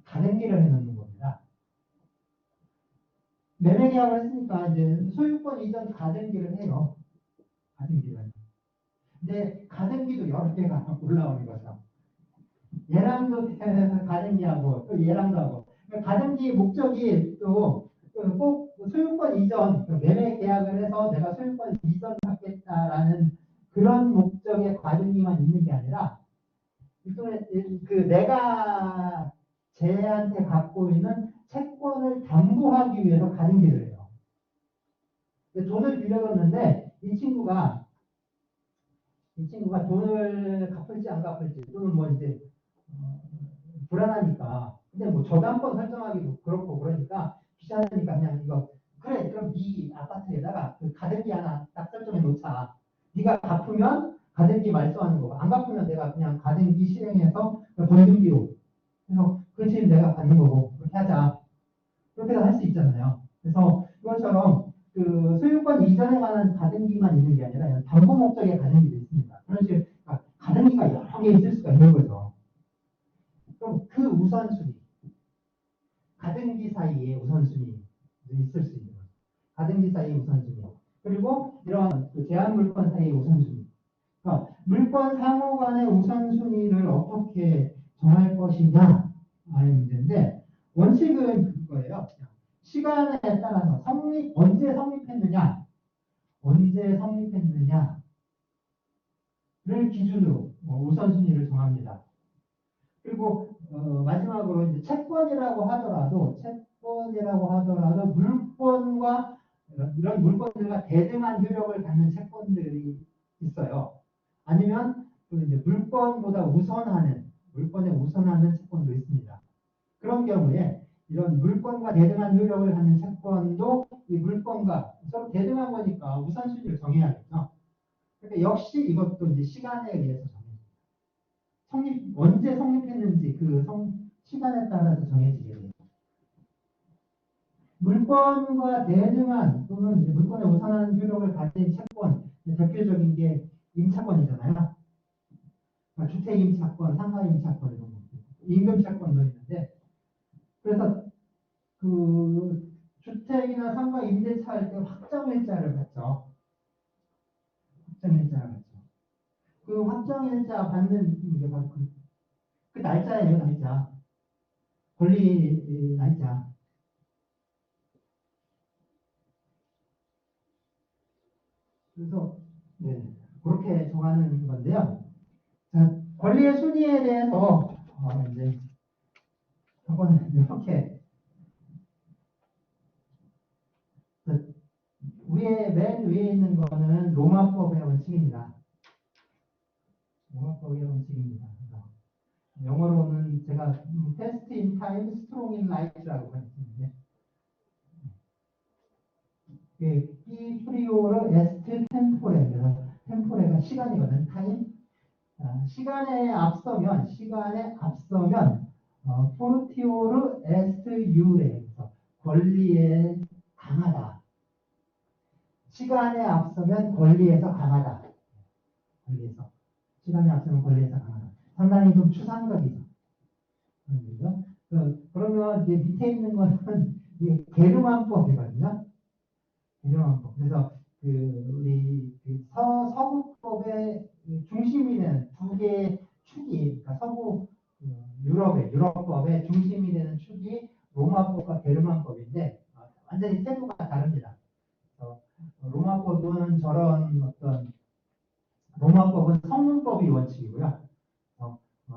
가등기를 해놓는 겁니다. 매매 계약을 했으니까 이제 소유권 이전 가등기를 해요. 가등기를. 근데 가등기도 여러 개가 올라오는 거죠. 얘랑도 가등기하고 또 얘랑도 하고 가등기 목적이 또 꼭 소유권 이전 매매 계약을 해서 내가 소유권 이전 받겠다라는 그런 목적의 가등기만 있는 게 아니라 그 내가 쟤한테 갖고 있는 채권을 담보하기 위해서 가등기를 해요. 돈을 빌려줬는데 이 친구가 돈을 갚을지 안 갚을지 또는 뭐 이제 불안하니까 근데 뭐 저당권 설정하기도 그렇고 그러니까 귀찮으니까 그냥 이거 그래 그럼 네 아파트에다가 그 가등기 하나 딱 설정해 놓자. 네가 갚으면 가등기 말소하는 거고 안 갚으면 내가 그냥 가등기 실행해서 벌금기로 그래서 그 집 내가 받는 거고 그렇게 하자. 그렇게도 할 수 있잖아요. 그래서 이것처럼 그 소유권 이전에 관한 가등기만 있는 게 아니라 담보 목적의 가등기도 있습니다. 그런 식으로 우선순위, 가등기 사이에 우선순위 있을 수 있는 거죠. 가등기 사이에 우선순위. 그리고 이런 그 제한 물건 사이의 우선순위. 그러니까 물건 상호 간의 우선순위를 어떻게 정할 것이냐 하는 문제인데 원칙은 그거예요. 시간에 따라서 언제 성립했느냐를 기준으로 우선순위를 정합니다. 그리고 마지막으로 이제 채권이라고 하더라도 물권과 이런 물건들과 대등한 효력을 갖는 채권들이 있어요. 아니면 또 이제 물권에 우선하는 채권도 있습니다. 그런 경우에 이런 물권과 대등한 효력을 갖는 채권도 이 물권과 서로 대등한 거니까 우선순위를 정해야겠죠. 그러니까 역시 이것도 이제 시간에 의해서 정해집니다. 언제 성립했는지 시간에 따라서 정해지게 돼요. 물권과 대등한 또는 이제 물권에 우선하는 효력을 가진 채권, 대표적인 게 임차권이잖아요. 그러니까 주택임차권, 상가임차권 이런 거, 임금차권도 있는데, 그래서 그 주택이나 상가 임대차 할 때 확정일자를 갖죠. 그 확정일자 받는 게 바로 그 날짜예요, 날짜. 권리 날짜. 그래서 네, 그렇게 정하는 건데요. 자, 권리의 순위에 대해서 이제 한번 이렇게 맨 위에 있는 거는 로마법의 원칙입니다. 로마법의 원칙입니다. 영어로는 제가 fast in time, strong in light라고 했는데 이 프리오르 에스트 템포레, 템포레가 시간이거든, 타임. 시간에 앞서면 포르티오르 에스트 유레에서 권리에 강하다. 시간에 앞서면 권리에서 강하다. 시간에 앞서면 권리에서 강하다. 상당히 좀 추상적이죠. 그러면 이제 밑에 있는 거는 게르만법이거든요. 게르만법. 그래서 우리 서구법의 중심이 되는 두 개의 축이, 그러니까 서구 유럽법의 중심이 되는 축이 로마법과 게르만법인데 완전히 태도가 다릅니다. 로마법은 로마법은 성문법이 원칙이고요.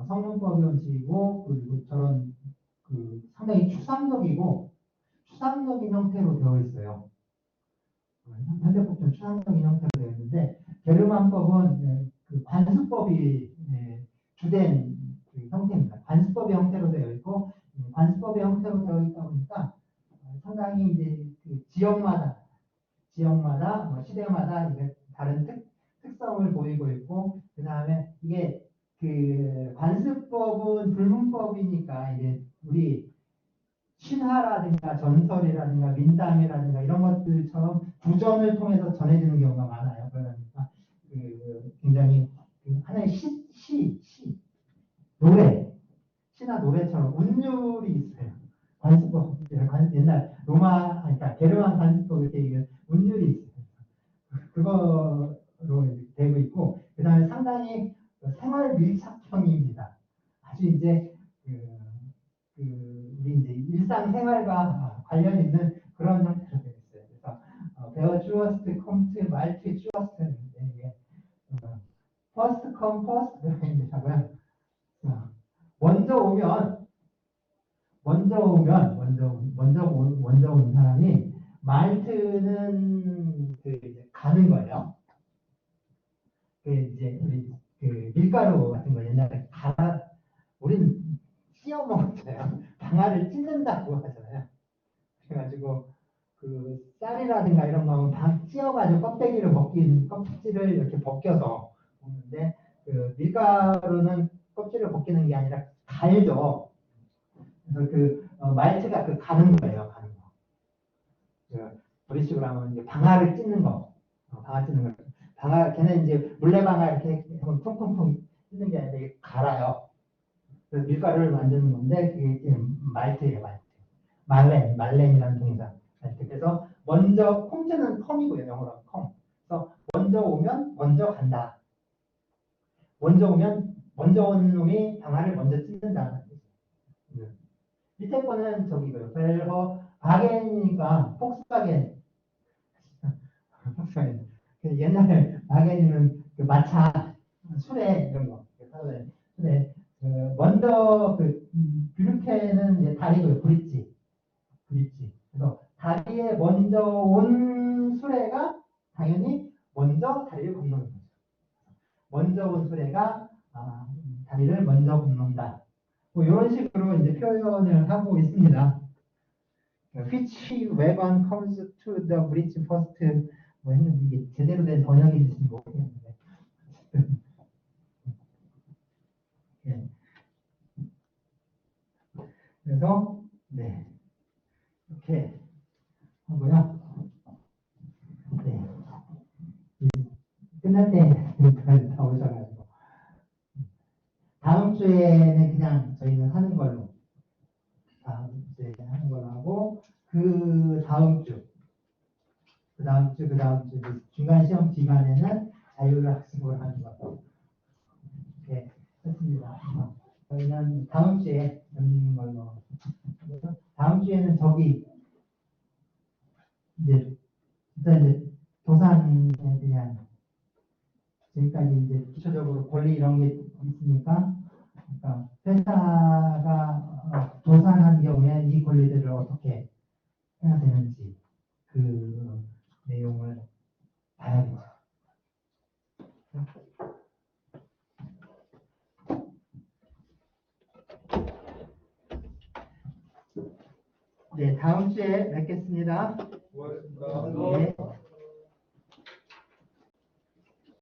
성문법이 원칙이고 그리고 저런 상당히 추상적인 형태로 되어 있어요. 현대법은 추상적인 형태로 되어 있는데 게르만법은 그 관습법이 주된 형태입니다. 관습법의 형태로 되어 있고 관습법의 형태로 되어 있다 보니까 상당히 이제 지역마다 시대마다 이제 다른 특성을 보이고 있고 그 다음에 이게 관습법은 불문법이니까 이제 우리 신화라든가 전설이라든가 민담이라든가 이런 것들처럼 구전을 통해서 전해지는 경우가 많아요. 그러니까 굉장히 하나의 시나 노래처럼 운율이 있어요. 관습법, 옛날 그러니까 게르만 관습법 이렇게 운율이 있어요. 그거로 되고 있고, 그 다음에 상당히 생활 밀착형입니다. 아주 이제 우리 이제 일상생활과 관련 있는 그런 형태로 되어 있어요. 그래서 베어 주어스트, 컴트, 말트, 주어스트인데 이게 퍼스트 컴 퍼스트 이렇게 하고요. 먼저 온 사람이 말트는 이제 가는 거예요. 이제 우리 밀가루 같은 거 옛날에 우리는 씌워 먹었잖아요. 방아를 찢는다고 하잖아요. 그래가지고 쌀이라든가 이런 거 씌워가지고 껍질을 이렇게 벗겨서 먹는데 밀가루는 껍질을 벗기는 게 아니라 갈죠. 그래서 말트가 가는 거예요. 가는 거. 우리식으로 하면 이제 방아를 찢는 거. 방아 찢는 거. 걔는 이제 물레방아 이렇게 퉁퉁퉁 찢는 게 아니라 갈아요. 그래서 밀가루를 만드는 건데 그게 말트예요, 말트. 말렌이라는 동사. 말트. 그래서 먼저 콩트는 컴이고요, 영어로 컴. 그래서 먼저 오면 먼저 간다. 먼저 오면 먼저 온 놈이 방아를 먼저 찢는다. 밑에 거는 저기고요. 벨허 바겐이니까 폭스바겐. 폭스바겐. 옛날에 바겐이면 그 마차, 수레 이런 거. 수레. 먼저 뷰르케는 이제 다리고요. 브릿지. 그래서 다리에 먼저 온 수레가 당연히 먼저 다리를 건너는 거죠. 먼저 온 수레가 다리를 먼저 건넌다. 뭐 이런 식으로 이제 표현을 하고 있습니다. Which wagon comes to the bridge first? 뭐 했는데 이게 제대로 된 번역인지 모르겠는데. 예. 그래서 네 이렇게 하고요. 네. 끝날 때까지 다 오셔가지고 다음 주에는 그냥 저희는 하는 걸로 다음 주에 하는 걸로 하고 그 다음 주 중간 시험 기간에는 자율학습을 하는 걸로 이렇게 했습니다. 저희는 다음 주에 하는 걸로 다음 주에는 저기 이제 일단 이제 도산에 대한 지금까지 이제 기초적으로 권리 이런 게 있으니까, 그러니까 회사가 도산한 경우에 이 권리들을 어떻게 해야 되는지 그 내용을 봐야겠죠. 네, 다음 주에 뵙겠습니다. 고맙습니다. 네.